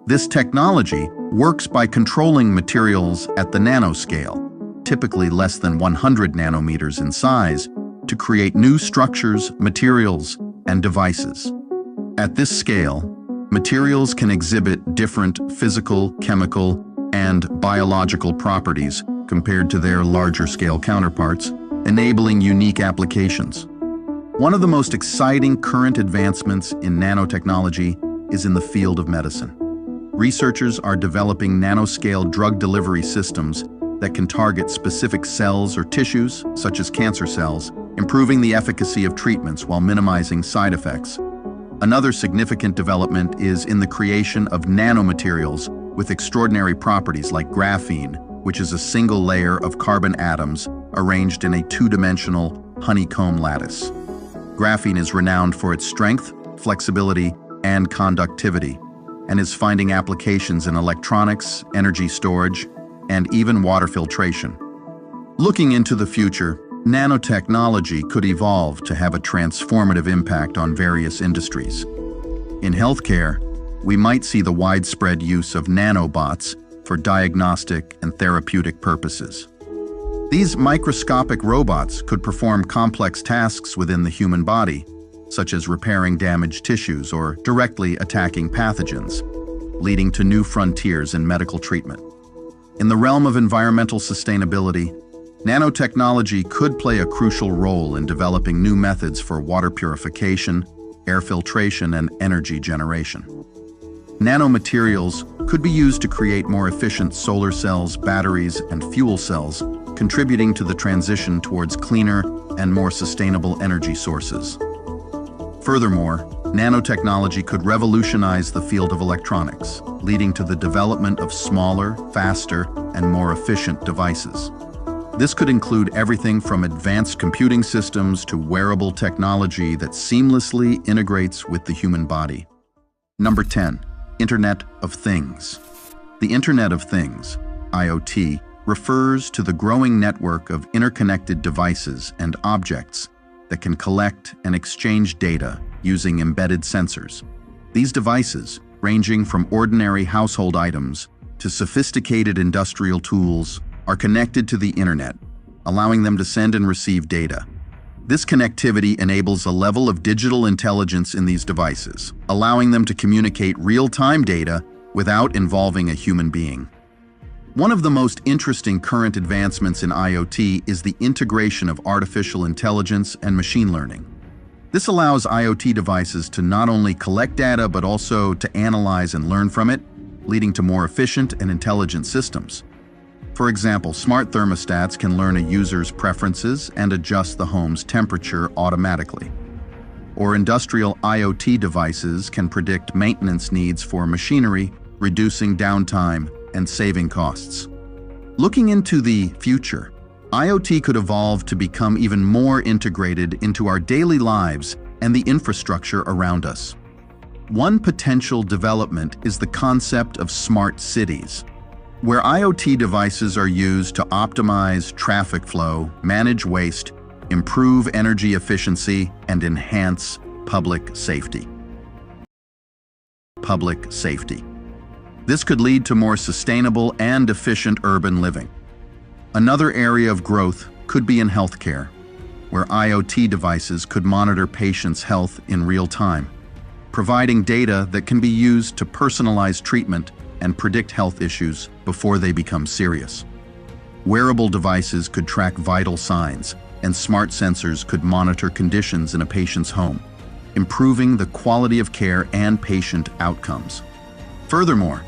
This technology works by controlling materials at the nanoscale, typically less than 100 nanometers in size, to create new structures, materials, and devices. At this scale, materials can exhibit different physical, chemical, and biological properties compared to their larger-scale counterparts, enabling unique applications. One of the most exciting current advancements in nanotechnology is in the field of medicine. Researchers are developing nanoscale drug delivery systems that can target specific cells or tissues, such as cancer cells, improving the efficacy of treatments while minimizing side effects. Another significant development is in the creation of nanomaterials with extraordinary properties like graphene, which is a single layer of carbon atoms arranged in a two-dimensional honeycomb lattice. Graphene is renowned for its strength, flexibility, and conductivity, and is finding applications in electronics, energy storage, and even water filtration. Looking into the future, nanotechnology could evolve to have a transformative impact on various industries. In healthcare, we might see the widespread use of nanobots for diagnostic and therapeutic purposes. These microscopic robots could perform complex tasks within the human body, such as repairing damaged tissues or directly attacking pathogens, leading to new frontiers in medical treatment. In the realm of environmental sustainability, nanotechnology could play a crucial role in developing new methods for water purification, air filtration, and energy generation. Nanomaterials could be used to create more efficient solar cells, batteries, and fuel cells, contributing to the transition towards cleaner and more sustainable energy sources. Furthermore, nanotechnology could revolutionize the field of electronics, leading to the development of smaller, faster, and more efficient devices. This could include everything from advanced computing systems to wearable technology that seamlessly integrates with the human body. Number 10. Internet of Things. The Internet of Things, IoT, refers to the growing network of interconnected devices and objects that can collect and exchange data using embedded sensors. These devices, ranging from ordinary household items to sophisticated industrial tools, are connected to the internet, allowing them to send and receive data. This connectivity enables a level of digital intelligence in these devices, allowing them to communicate real-time data without involving a human being. One of the most interesting current advancements in IoT is the integration of artificial intelligence and machine learning. This allows IoT devices to not only collect data but also to analyze and learn from it, leading to more efficient and intelligent systems. For example, smart thermostats can learn a user's preferences and adjust the home's temperature automatically. Or industrial IoT devices can predict maintenance needs for machinery, reducing downtime and saving costs. Looking into the future, IoT could evolve to become even more integrated into our daily lives and the infrastructure around us. One potential development is the concept of smart cities, where IoT devices are used to optimize traffic flow, manage waste, improve energy efficiency, and enhance public safety. Public safety. This could lead to more sustainable and efficient urban living. Another area of growth could be in healthcare, where IoT devices could monitor patients' health in real time, providing data that can be used to personalize treatment and predict health issues before they become serious. Wearable devices could track vital signs, and smart sensors could monitor conditions in a patient's home, improving the quality of care and patient outcomes. Furthermore,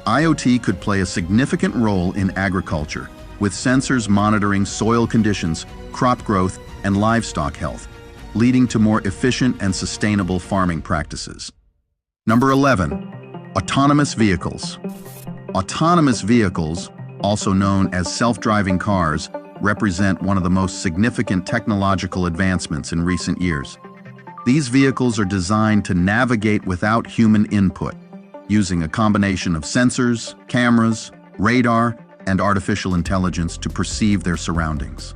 IoT could play a significant role in agriculture, with sensors monitoring soil conditions, crop growth, and livestock health, leading to more efficient and sustainable farming practices. Number 11. Autonomous vehicles. Autonomous vehicles, also known as self-driving cars, represent one of the most significant technological advancements in recent years. These vehicles are designed to navigate without human input, using a combination of sensors, cameras, radar, and artificial intelligence to perceive their surroundings.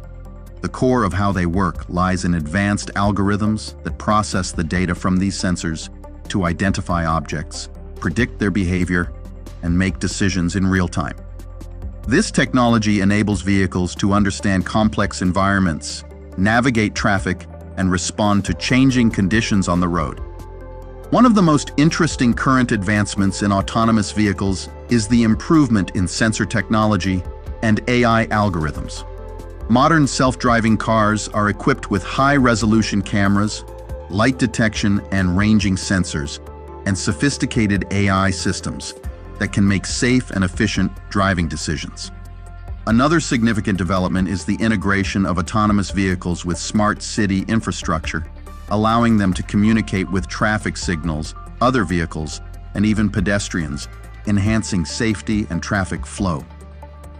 The core of how they work lies in advanced algorithms that process the data from these sensors to identify objects, predict their behavior, and make decisions in real time. This technology enables vehicles to understand complex environments, navigate traffic, and respond to changing conditions on the road. One of the most interesting current advancements in autonomous vehicles is the improvement in sensor technology and AI algorithms. Modern self-driving cars are equipped with high-resolution cameras, light detection and ranging sensors, and sophisticated AI systems that can make safe and efficient driving decisions. Another significant development is the integration of autonomous vehicles with smart city infrastructure, allowing them to communicate with traffic signals, other vehicles, and even pedestrians, enhancing safety and traffic flow.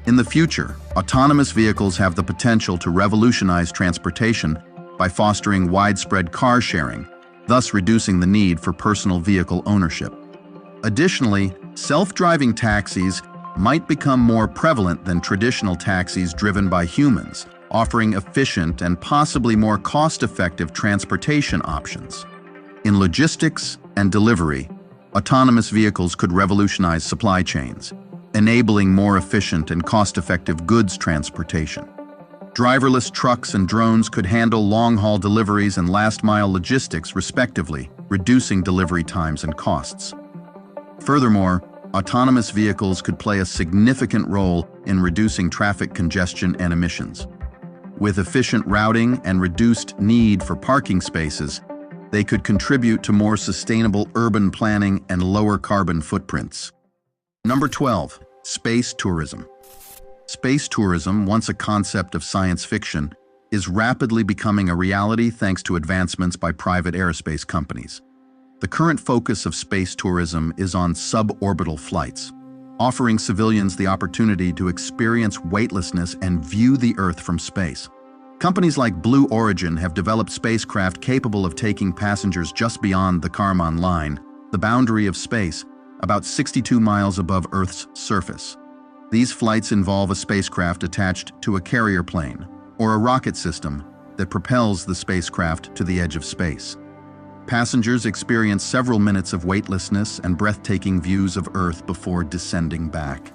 In the future, autonomous vehicles have the potential to revolutionize transportation by fostering widespread car sharing, thus reducing the need for personal vehicle ownership. Additionally, self-driving taxis might become more prevalent than traditional taxis driven by humans, offering efficient and possibly more cost-effective transportation options. In logistics and delivery, autonomous vehicles could revolutionize supply chains, enabling more efficient and cost-effective goods transportation. Driverless trucks and drones could handle long-haul deliveries and last-mile logistics respectively, reducing delivery times and costs. Furthermore, autonomous vehicles could play a significant role in reducing traffic congestion and emissions. With efficient routing and reduced need for parking spaces, they could contribute to more sustainable urban planning and lower carbon footprints. Number 12, space tourism. Space tourism, once a concept of science fiction, is rapidly becoming a reality thanks to advancements by private aerospace companies. The current focus of space tourism is on suborbital flights, offering civilians the opportunity to experience weightlessness and view the Earth from space. Companies like Blue Origin have developed spacecraft capable of taking passengers just beyond the Kármán line, the boundary of space, about 62 miles above Earth's surface. These flights involve a spacecraft attached to a carrier plane or a rocket system that propels the spacecraft to the edge of space. Passengers experience several minutes of weightlessness and breathtaking views of Earth before descending back.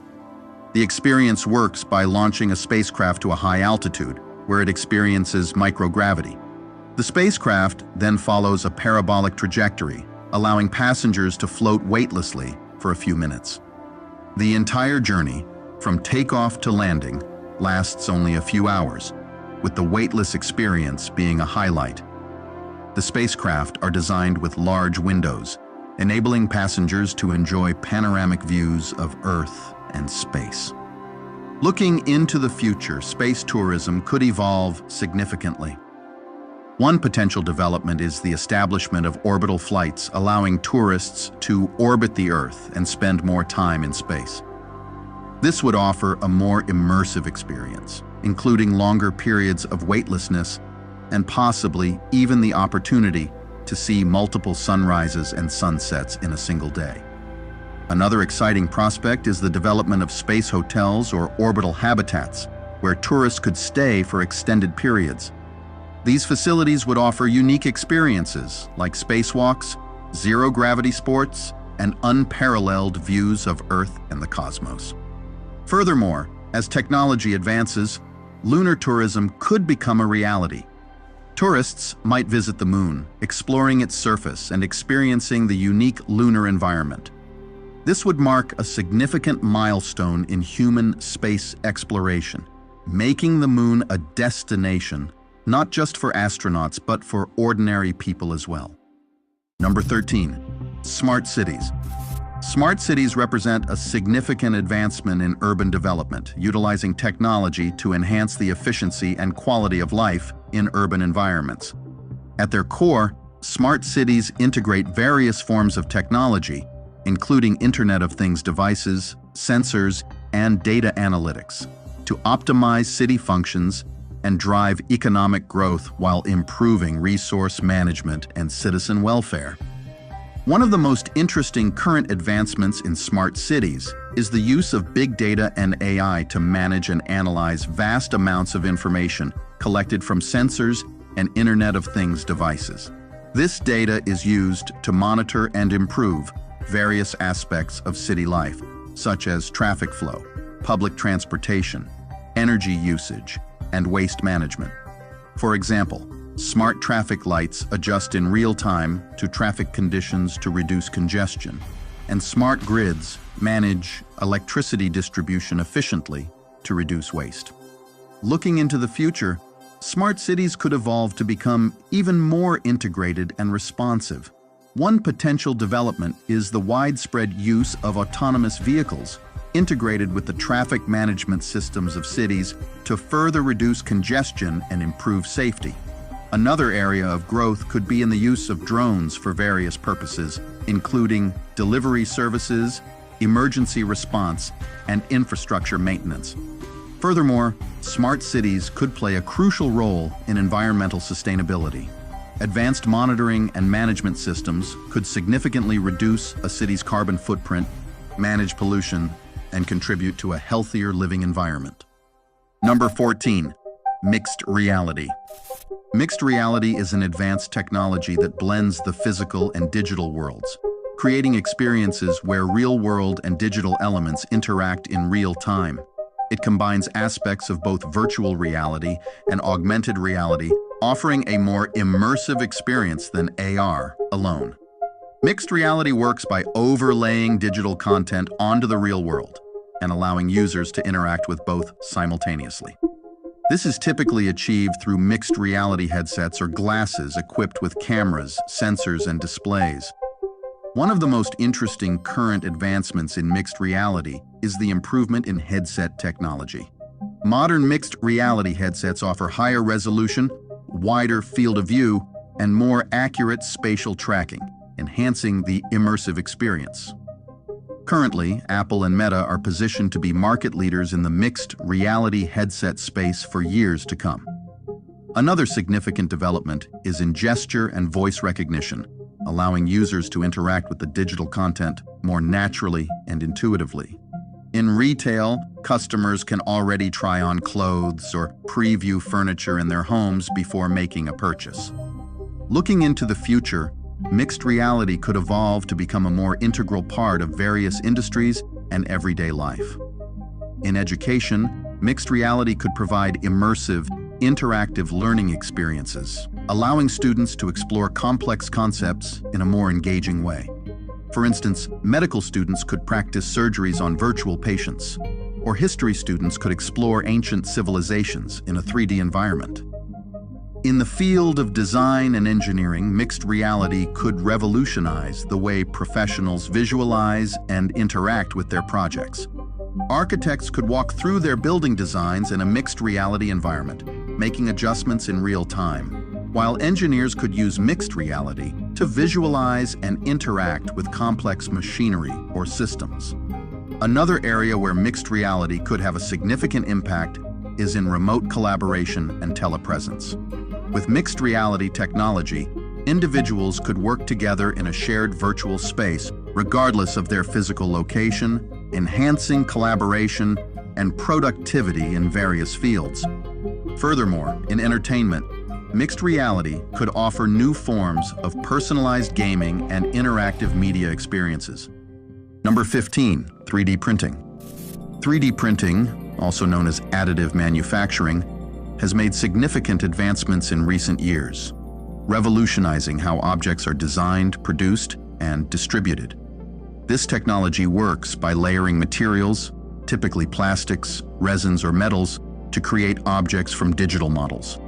The experience works by launching a spacecraft to a high altitude, where it experiences microgravity. The spacecraft then follows a parabolic trajectory, allowing passengers to float weightlessly for a few minutes. The entire journey, from takeoff to landing, lasts only a few hours, with the weightless experience being a highlight. The spacecraft are designed with large windows, enabling passengers to enjoy panoramic views of Earth and space. Looking into the future, space tourism could evolve significantly. One potential development is the establishment of orbital flights, allowing tourists to orbit the Earth and spend more time in space. This would offer a more immersive experience, including longer periods of weightlessness and possibly even the opportunity to see multiple sunrises and sunsets in a single day. Another exciting prospect is the development of space hotels or orbital habitats, where tourists could stay for extended periods. These facilities would offer unique experiences like spacewalks, zero-gravity sports, and unparalleled views of Earth and the cosmos. Furthermore, as technology advances, lunar tourism could become a reality. Tourists might visit the moon, exploring its surface and experiencing the unique lunar environment. This would mark a significant milestone in human space exploration, making the moon a destination not just for astronauts but for ordinary people as well. Number 13, smart cities. Smart cities represent a significant advancement in urban development, utilizing technology to enhance the efficiency and quality of life in urban environments. At their core, smart cities integrate various forms of technology, including Internet of Things devices, sensors, and data analytics, to optimize city functions and drive economic growth while improving resource management and citizen welfare. One of the most interesting current advancements in smart cities is the use of big data and AI to manage and analyze vast amounts of information collected from sensors and Internet of Things devices. This data is used to monitor and improve various aspects of city life, such as traffic flow, public transportation, energy usage, and waste management. For example, smart traffic lights adjust in real time to traffic conditions to reduce congestion, and smart grids manage electricity distribution efficiently to reduce waste. Looking into the future, smart cities could evolve to become even more integrated and responsive. One potential development is the widespread use of autonomous vehicles integrated with the traffic management systems of cities to further reduce congestion and improve safety. Another area of growth could be in the use of drones for various purposes, including delivery services, emergency response, and infrastructure maintenance. Furthermore, smart cities could play a crucial role in environmental sustainability. Advanced monitoring and management systems could significantly reduce a city's carbon footprint, manage pollution, and contribute to a healthier living environment. Number 14, mixed reality. Mixed reality is an advanced technology that blends the physical and digital worlds, creating experiences where real-world and digital elements interact in real time. It combines aspects of both virtual reality and augmented reality, offering a more immersive experience than AR alone. Mixed reality works by overlaying digital content onto the real world and allowing users to interact with both simultaneously. This is typically achieved through mixed reality headsets or glasses equipped with cameras, sensors, and displays. One of the most interesting current advancements in mixed reality is the improvement in headset technology. Modern mixed reality headsets offer higher resolution, wider field of view, and more accurate spatial tracking, enhancing the immersive experience. Currently, Apple and Meta are positioned to be market leaders in the mixed reality headset space for years to come. Another significant development is in gesture and voice recognition, allowing users to interact with the digital content more naturally and intuitively. In retail, customers can already try on clothes or preview furniture in their homes before making a purchase. Looking into the future, mixed reality could evolve to become a more integral part of various industries and everyday life. In education, mixed reality could provide immersive, interactive learning experiences, allowing students to explore complex concepts in a more engaging way. For instance, medical students could practice surgeries on virtual patients, or history students could explore ancient civilizations in a 3D environment. In the field of design and engineering, mixed reality could revolutionize the way professionals visualize and interact with their projects. Architects could walk through their building designs in a mixed reality environment, making adjustments in real time, while engineers could use mixed reality to visualize and interact with complex machinery or systems. Another area where mixed reality could have a significant impact is in remote collaboration and telepresence. With mixed reality technology, individuals could work together in a shared virtual space, regardless of their physical location, enhancing collaboration and productivity in various fields. Furthermore, in entertainment, mixed reality could offer new forms of personalized gaming and interactive media experiences. Number 15, 3D printing. 3D printing, also known as additive manufacturing, has made significant advancements in recent years, revolutionizing how objects are designed, produced, and distributed. This technology works by layering materials, typically plastics, resins, or metals, to create objects from digital models.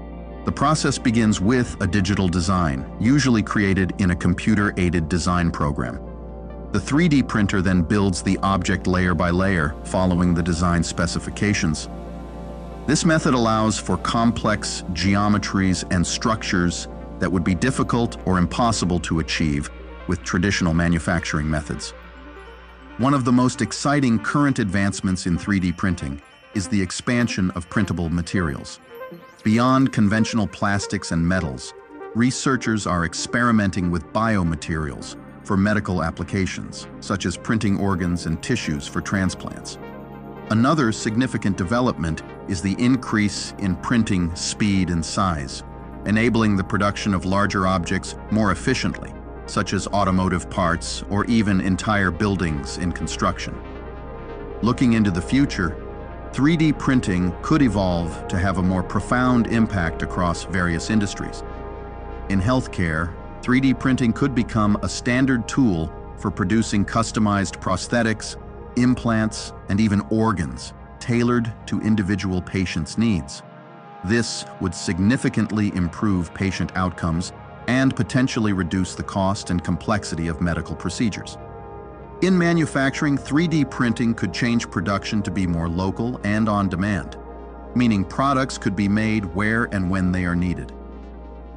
The process begins with a digital design, usually created in a computer-aided design program. The 3D printer then builds the object layer by layer, following the design specifications. This method allows for complex geometries and structures that would be difficult or impossible to achieve with traditional manufacturing methods. One of the most exciting current advancements in 3D printing is the expansion of printable materials. Beyond conventional plastics and metals, researchers are experimenting with biomaterials for medical applications, such as printing organs and tissues for transplants. Another significant development is the increase in printing speed and size, enabling the production of larger objects more efficiently, such as automotive parts or even entire buildings in construction. Looking into the future, 3D printing could evolve to have a more profound impact across various industries. In healthcare, 3D printing could become a standard tool for producing customized prosthetics, implants, and even organs tailored to individual patients' needs. This would significantly improve patient outcomes and potentially reduce the cost and complexity of medical procedures. In manufacturing, 3D printing could change production to be more local and on demand, meaning products could be made where and when they are needed.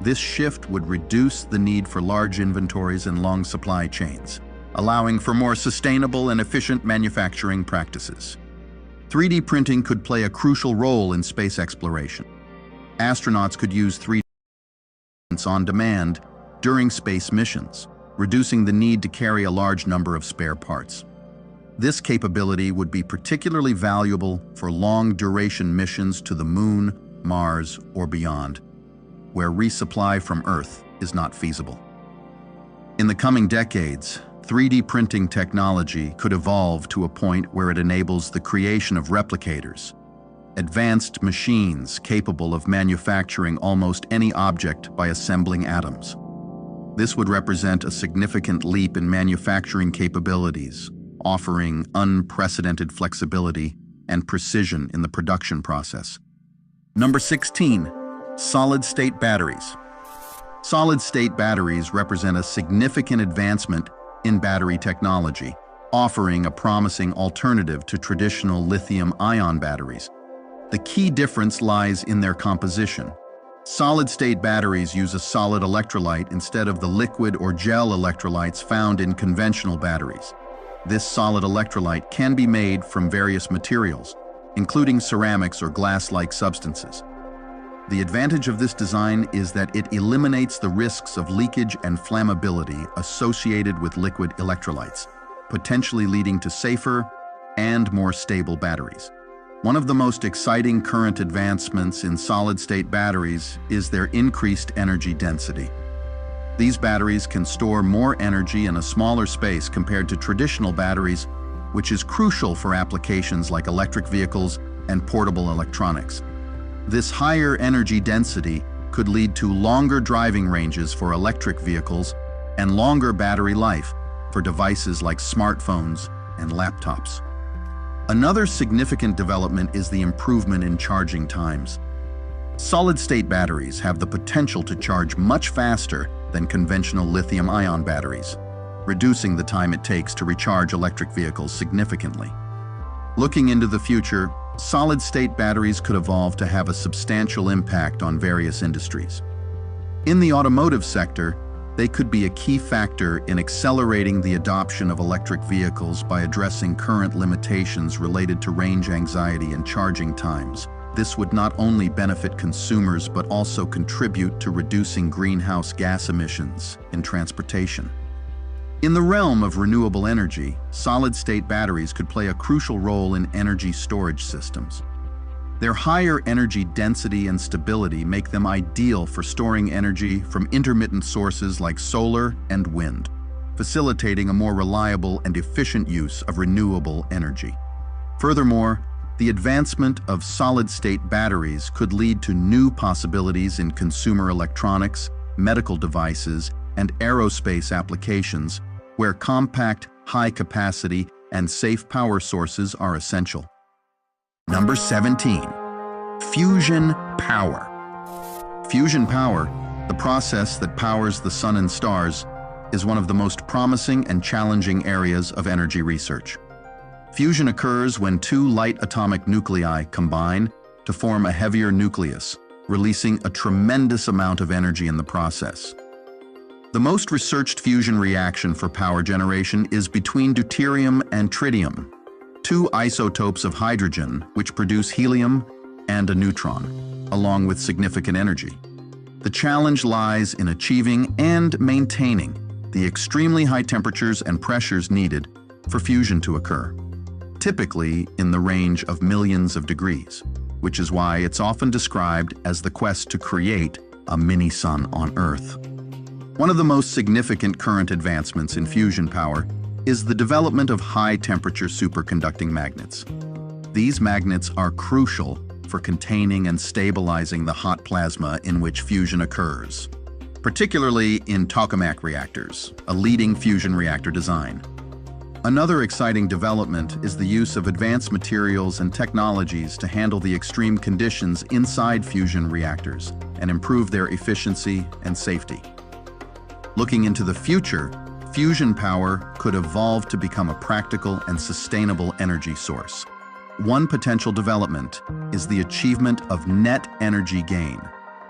This shift would reduce the need for large inventories and long supply chains, allowing for more sustainable and efficient manufacturing practices. 3D printing could play a crucial role in space exploration. Astronauts could use 3D prints on demand during space missions, reducing the need to carry a large number of spare parts. This capability would be particularly valuable for long-duration missions to the Moon, Mars, or beyond, where resupply from Earth is not feasible. In the coming decades, 3D printing technology could evolve to a point where it enables the creation of replicators, advanced machines capable of manufacturing almost any object by assembling atoms. This would represent a significant leap in manufacturing capabilities, offering unprecedented flexibility and precision in the production process. Number 16, solid-state batteries. Solid-state batteries represent a significant advancement in battery technology, offering a promising alternative to traditional lithium-ion batteries. The key difference lies in their composition. Solid-state batteries use a solid electrolyte instead of the liquid or gel electrolytes found in conventional batteries. This solid electrolyte can be made from various materials, including ceramics or glass-like substances. The advantage of this design is that it eliminates the risks of leakage and flammability associated with liquid electrolytes, potentially leading to safer and more stable batteries. One of the most exciting current advancements in solid-state batteries is their increased energy density. These batteries can store more energy in a smaller space compared to traditional batteries, which is crucial for applications like electric vehicles and portable electronics. This higher energy density could lead to longer driving ranges for electric vehicles and longer battery life for devices like smartphones and laptops. Another significant development is the improvement in charging times. Solid-state batteries have the potential to charge much faster than conventional lithium-ion batteries, reducing the time it takes to recharge electric vehicles significantly. Looking into the future, solid-state batteries could evolve to have a substantial impact on various industries. In the automotive sector, they could be a key factor in accelerating the adoption of electric vehicles by addressing current limitations related to range anxiety and charging times. This would not only benefit consumers but also contribute to reducing greenhouse gas emissions in transportation. In the realm of renewable energy, solid-state batteries could play a crucial role in energy storage systems. Their higher energy density and stability make them ideal for storing energy from intermittent sources like solar and wind, facilitating a more reliable and efficient use of renewable energy. Furthermore, the advancement of solid-state batteries could lead to new possibilities in consumer electronics, medical devices, and aerospace applications, where compact, high-capacity, and safe power sources are essential. Number 17, fusion power. Fusion power, the process that powers the sun and stars, is one of the most promising and challenging areas of energy research. Fusion occurs when two light atomic nuclei combine to form a heavier nucleus, releasing a tremendous amount of energy in the process. The most researched fusion reaction for power generation is between deuterium and tritium, two isotopes of hydrogen which produce helium and a neutron, along with significant energy. The challenge lies in achieving and maintaining the extremely high temperatures and pressures needed for fusion to occur, typically in the range of millions of degrees, which is why it's often described as the quest to create a mini-sun on Earth. One of the most significant current advancements in fusion power is the development of high-temperature superconducting magnets. These magnets are crucial for containing and stabilizing the hot plasma in which fusion occurs, particularly in tokamak reactors, a leading fusion reactor design. Another exciting development is the use of advanced materials and technologies to handle the extreme conditions inside fusion reactors and improve their efficiency and safety. Looking into the future, fusion power could evolve to become a practical and sustainable energy source. One potential development is the achievement of net energy gain,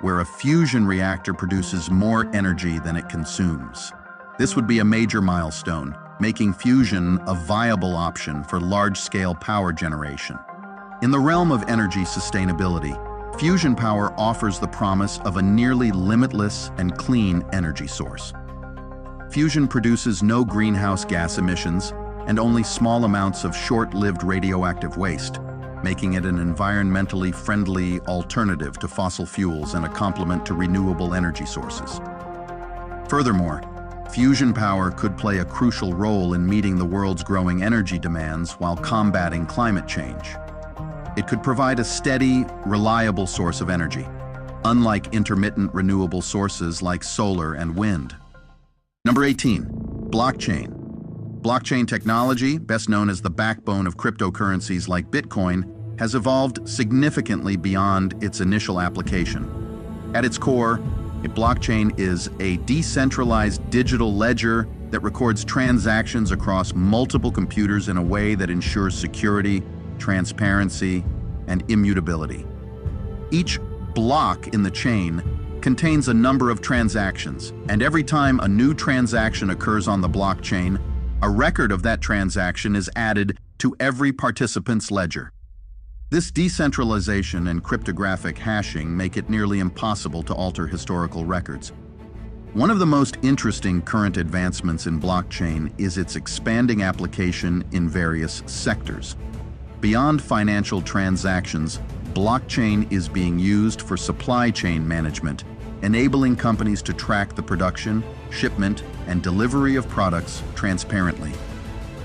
where a fusion reactor produces more energy than it consumes. This would be a major milestone, making fusion a viable option for large-scale power generation. In the realm of energy sustainability, fusion power offers the promise of a nearly limitless and clean energy source. Fusion produces no greenhouse gas emissions and only small amounts of short-lived radioactive waste, making it an environmentally friendly alternative to fossil fuels and a complement to renewable energy sources. Furthermore, fusion power could play a crucial role in meeting the world's growing energy demands while combating climate change. It could provide a steady, reliable source of energy, unlike intermittent renewable sources like solar and wind. Number 18, blockchain. Blockchain technology, best known as the backbone of cryptocurrencies like Bitcoin, has evolved significantly beyond its initial application. At its core, a blockchain is a decentralized digital ledger that records transactions across multiple computers in a way that ensures security, transparency, and immutability. Each block in the chain contains a number of transactions, and every time a new transaction occurs on the blockchain, a record of that transaction is added to every participant's ledger. This decentralization and cryptographic hashing make it nearly impossible to alter historical records. One of the most interesting current advancements in blockchain is its expanding application in various sectors. Beyond financial transactions, blockchain is being used for supply chain management, enabling companies to track the production, shipment, and delivery of products transparently.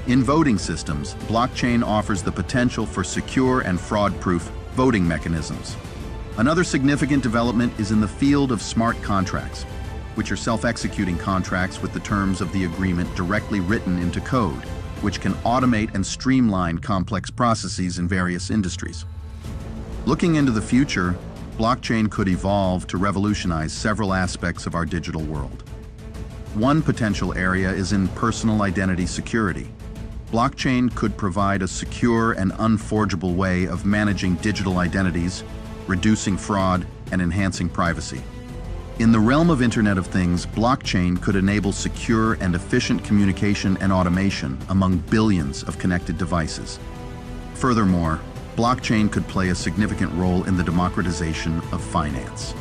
In voting systems, blockchain offers the potential for secure and fraud-proof voting mechanisms. Another significant development is in the field of smart contracts, which are self-executing contracts with the terms of the agreement directly written into code, which can automate and streamline complex processes in various industries. Looking into the future, blockchain could evolve to revolutionize several aspects of our digital world. One potential area is in personal identity security. Blockchain could provide a secure and unforgeable way of managing digital identities, reducing fraud, and enhancing privacy. In the realm of Internet of Things, blockchain could enable secure and efficient communication and automation among billions of connected devices. Furthermore, blockchain could play a significant role in the democratization of finance.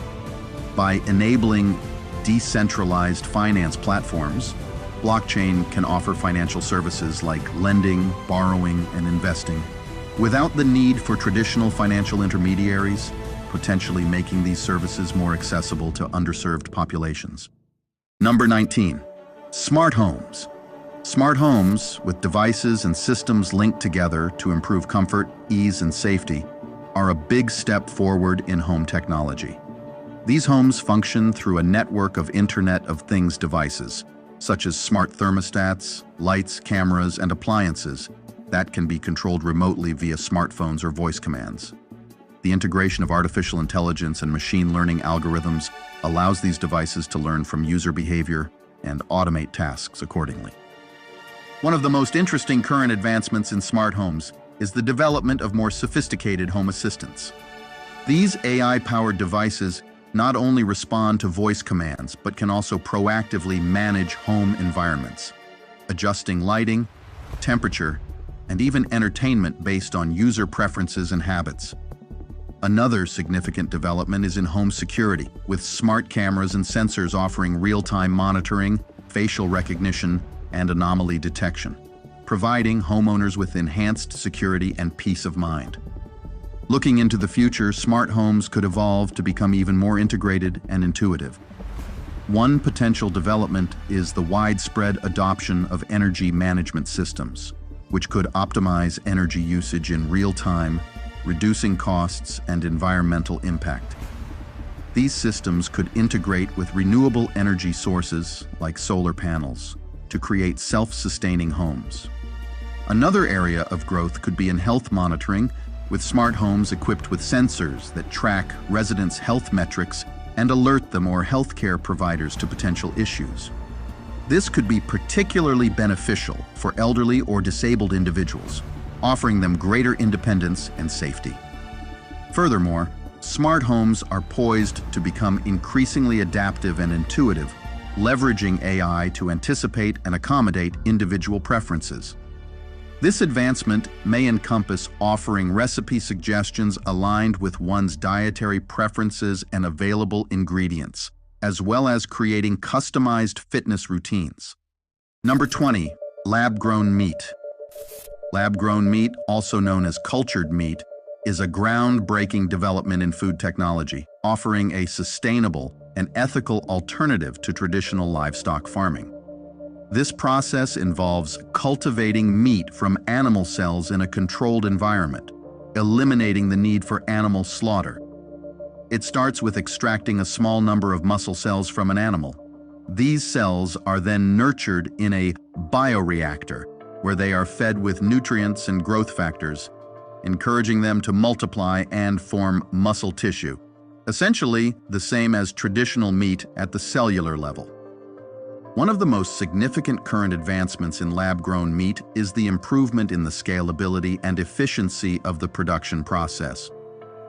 By enabling decentralized finance platforms, blockchain can offer financial services like lending, borrowing, and investing without the need for traditional financial intermediaries, potentially making these services more accessible to underserved populations. Number 19, smart homes. Smart homes, with devices and systems linked together to improve comfort, ease, and safety, are a big step forward in home technology. These homes function through a network of Internet of Things devices, such as smart thermostats, lights, cameras, and appliances that can be controlled remotely via smartphones or voice commands. The integration of artificial intelligence and machine learning algorithms allows these devices to learn from user behavior and automate tasks accordingly. One of the most interesting current advancements in smart homes is the development of more sophisticated home assistants. These AI-powered devices not only respond to voice commands, but can also proactively manage home environments, adjusting lighting, temperature, and even entertainment based on user preferences and habits. Another significant development is in home security, with smart cameras and sensors offering real-time monitoring, facial recognition, and anomaly detection, providing homeowners with enhanced security and peace of mind. Looking into the future, smart homes could evolve to become even more integrated and intuitive. One potential development is the widespread adoption of energy management systems, which could optimize energy usage in real time, reducing costs and environmental impact. These systems could integrate with renewable energy sources like solar panels to create self-sustaining homes. Another area of growth could be in health monitoring, with smart homes equipped with sensors that track residents' health metrics and alert them or healthcare providers to potential issues. This could be particularly beneficial for elderly or disabled individuals, offering them greater independence and safety. Furthermore, smart homes are poised to become increasingly adaptive and intuitive, leveraging AI to anticipate and accommodate individual preferences. This advancement may encompass offering recipe suggestions aligned with one's dietary preferences and available ingredients, as well as creating customized fitness routines. Number 20, lab-grown meat. Lab-grown meat, also known as cultured meat, is a groundbreaking development in food technology, offering a sustainable and ethical alternative to traditional livestock farming. This process involves cultivating meat from animal cells in a controlled environment, eliminating the need for animal slaughter. It starts with extracting a small number of muscle cells from an animal. These cells are then nurtured in a bioreactor, where they are fed with nutrients and growth factors, encouraging them to multiply and form muscle tissue, essentially the same as traditional meat at the cellular level. One of the most significant current advancements in lab-grown meat is the improvement in the scalability and efficiency of the production process.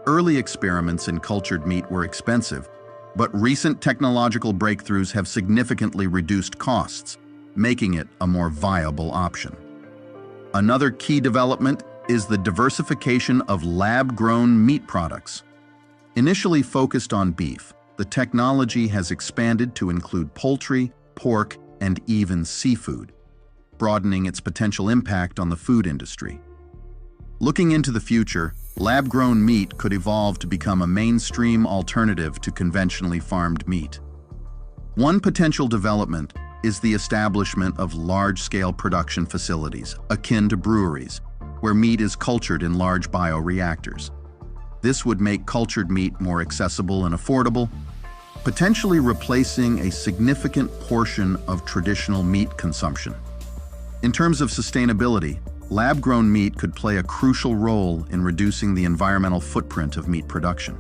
Early experiments in cultured meat were expensive, but recent technological breakthroughs have significantly reduced costs, making it a more viable option. Another key development is the diversification of lab-grown meat products. Initially focused on beef, the technology has expanded to include poultry, pork, and even seafood, broadening its potential impact on the food industry. Looking into the future, lab-grown meat could evolve to become a mainstream alternative to conventionally farmed meat. One potential development is the establishment of large-scale production facilities, akin to breweries, where meat is cultured in large bioreactors. This would make cultured meat more accessible and affordable, potentially replacing a significant portion of traditional meat consumption. In terms of sustainability, lab-grown meat could play a crucial role in reducing the environmental footprint of meat production.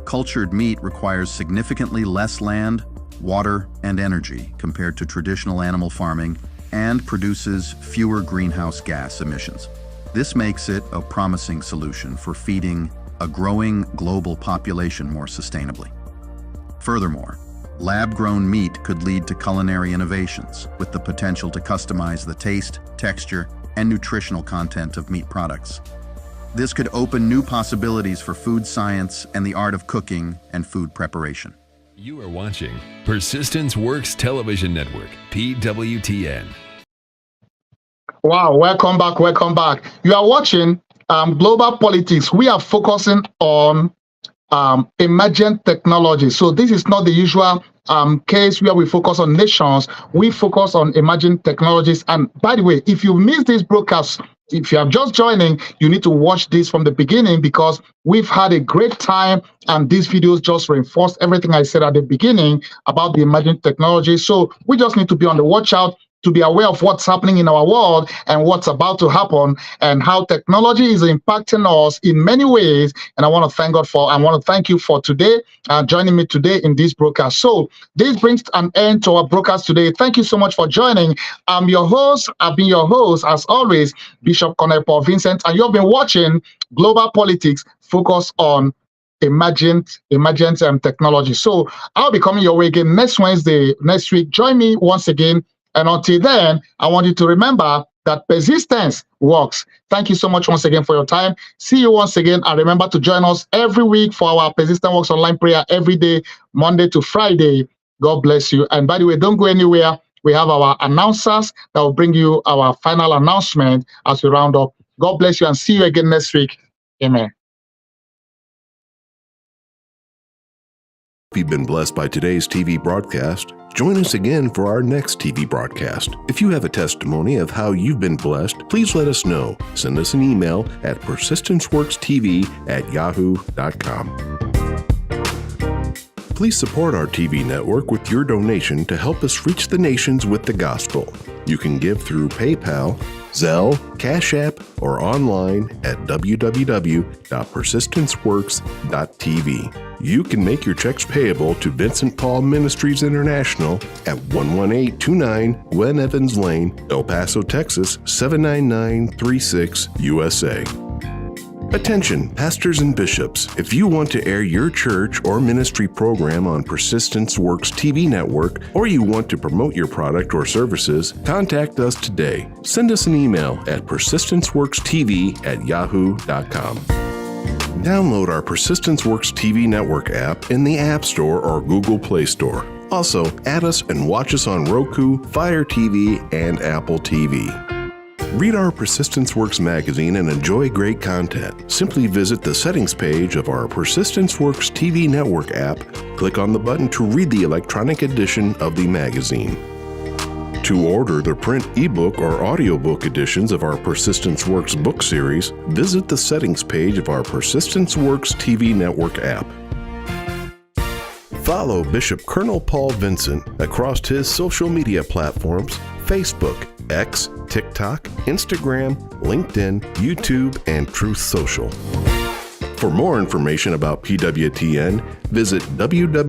Cultured meat requires significantly less land, water, and energy compared to traditional animal farming and produces fewer greenhouse gas emissions. This makes it a promising solution for feeding a growing global population more sustainably. Furthermore, lab-grown meat could lead to culinary innovations with the potential to customize the taste, texture, and nutritional content of meat products. This could open new possibilities for food science and the art of cooking and food preparation. You are watching Persistence Works Television Network, PWTN. Wow, welcome back, welcome back. You are watching Global Politics. We are focusing on emergent technology. So this is not the usual case where we focus on nations. We focus on emerging technologies. And by the way, if you missed this broadcast, if you are just joining, you need to watch this from the beginning, because we've had a great time and these videos just reinforce everything I said at the beginning about the emerging technology. So we just need to be on the watch out to be aware of what's happening in our world and what's about to happen and how technology is impacting us in many ways. And I want to thank God for, I want to thank you for today, joining me today in this broadcast. So this brings an end to our broadcast today. Thank you so much for joining. I'm your host. I've been your host, as always, Bishop Colonel Paul Vincent, and you've been watching Global Politics, focus on Emergent technology. So I'll be coming your way again next Wednesday, next week. Join me once again. And until then, I want you to remember that persistence works. Thank you so much once again for your time. See you once again. And remember to join us every week for our Persistent Works online prayer every day, Monday to Friday. God bless you. And by the way, don't go anywhere. We have our announcers that will bring you our final announcement as we round up. God bless you and see you again next week. Amen. If you've been blessed by today's TV broadcast, join us again for our next TV broadcast. If you have a testimony of how you've been blessed, please let us know. Send us an email at persistenceworkstv@yahoo.com. Please support our TV network with your donation to help us reach the nations with the gospel. You can give through PayPal, Zelle, Cash App, or online at www.persistenceworks.tv. You can make your checks payable to Vincent Paul Ministries International at 11829 Gwen Evans Lane, El Paso, Texas 79936, USA. Attention, pastors and bishops. If you want to air your church or ministry program on Persistence Works TV network, or you want to promote your product or services, contact us today. Send us an email at persistenceworkstv@yahoo.com. Download our Persistence Works TV network app in the App Store or Google Play Store. Also, add us and watch us on Roku, Fire TV, and Apple TV. Read our Persistence Works magazine and enjoy great content. Simply visit the settings page of our Persistence Works TV network app. Click on the button to read the electronic edition of the magazine. To order the print ebook or audiobook editions of our Persistence Works book series, visit the settings page of our Persistence Works TV network app. Follow Bishop Colonel Paul Vincent across his social media platforms: Facebook, X, TikTok, Instagram, LinkedIn, YouTube, and Truth Social. For more information about PWTN, visit www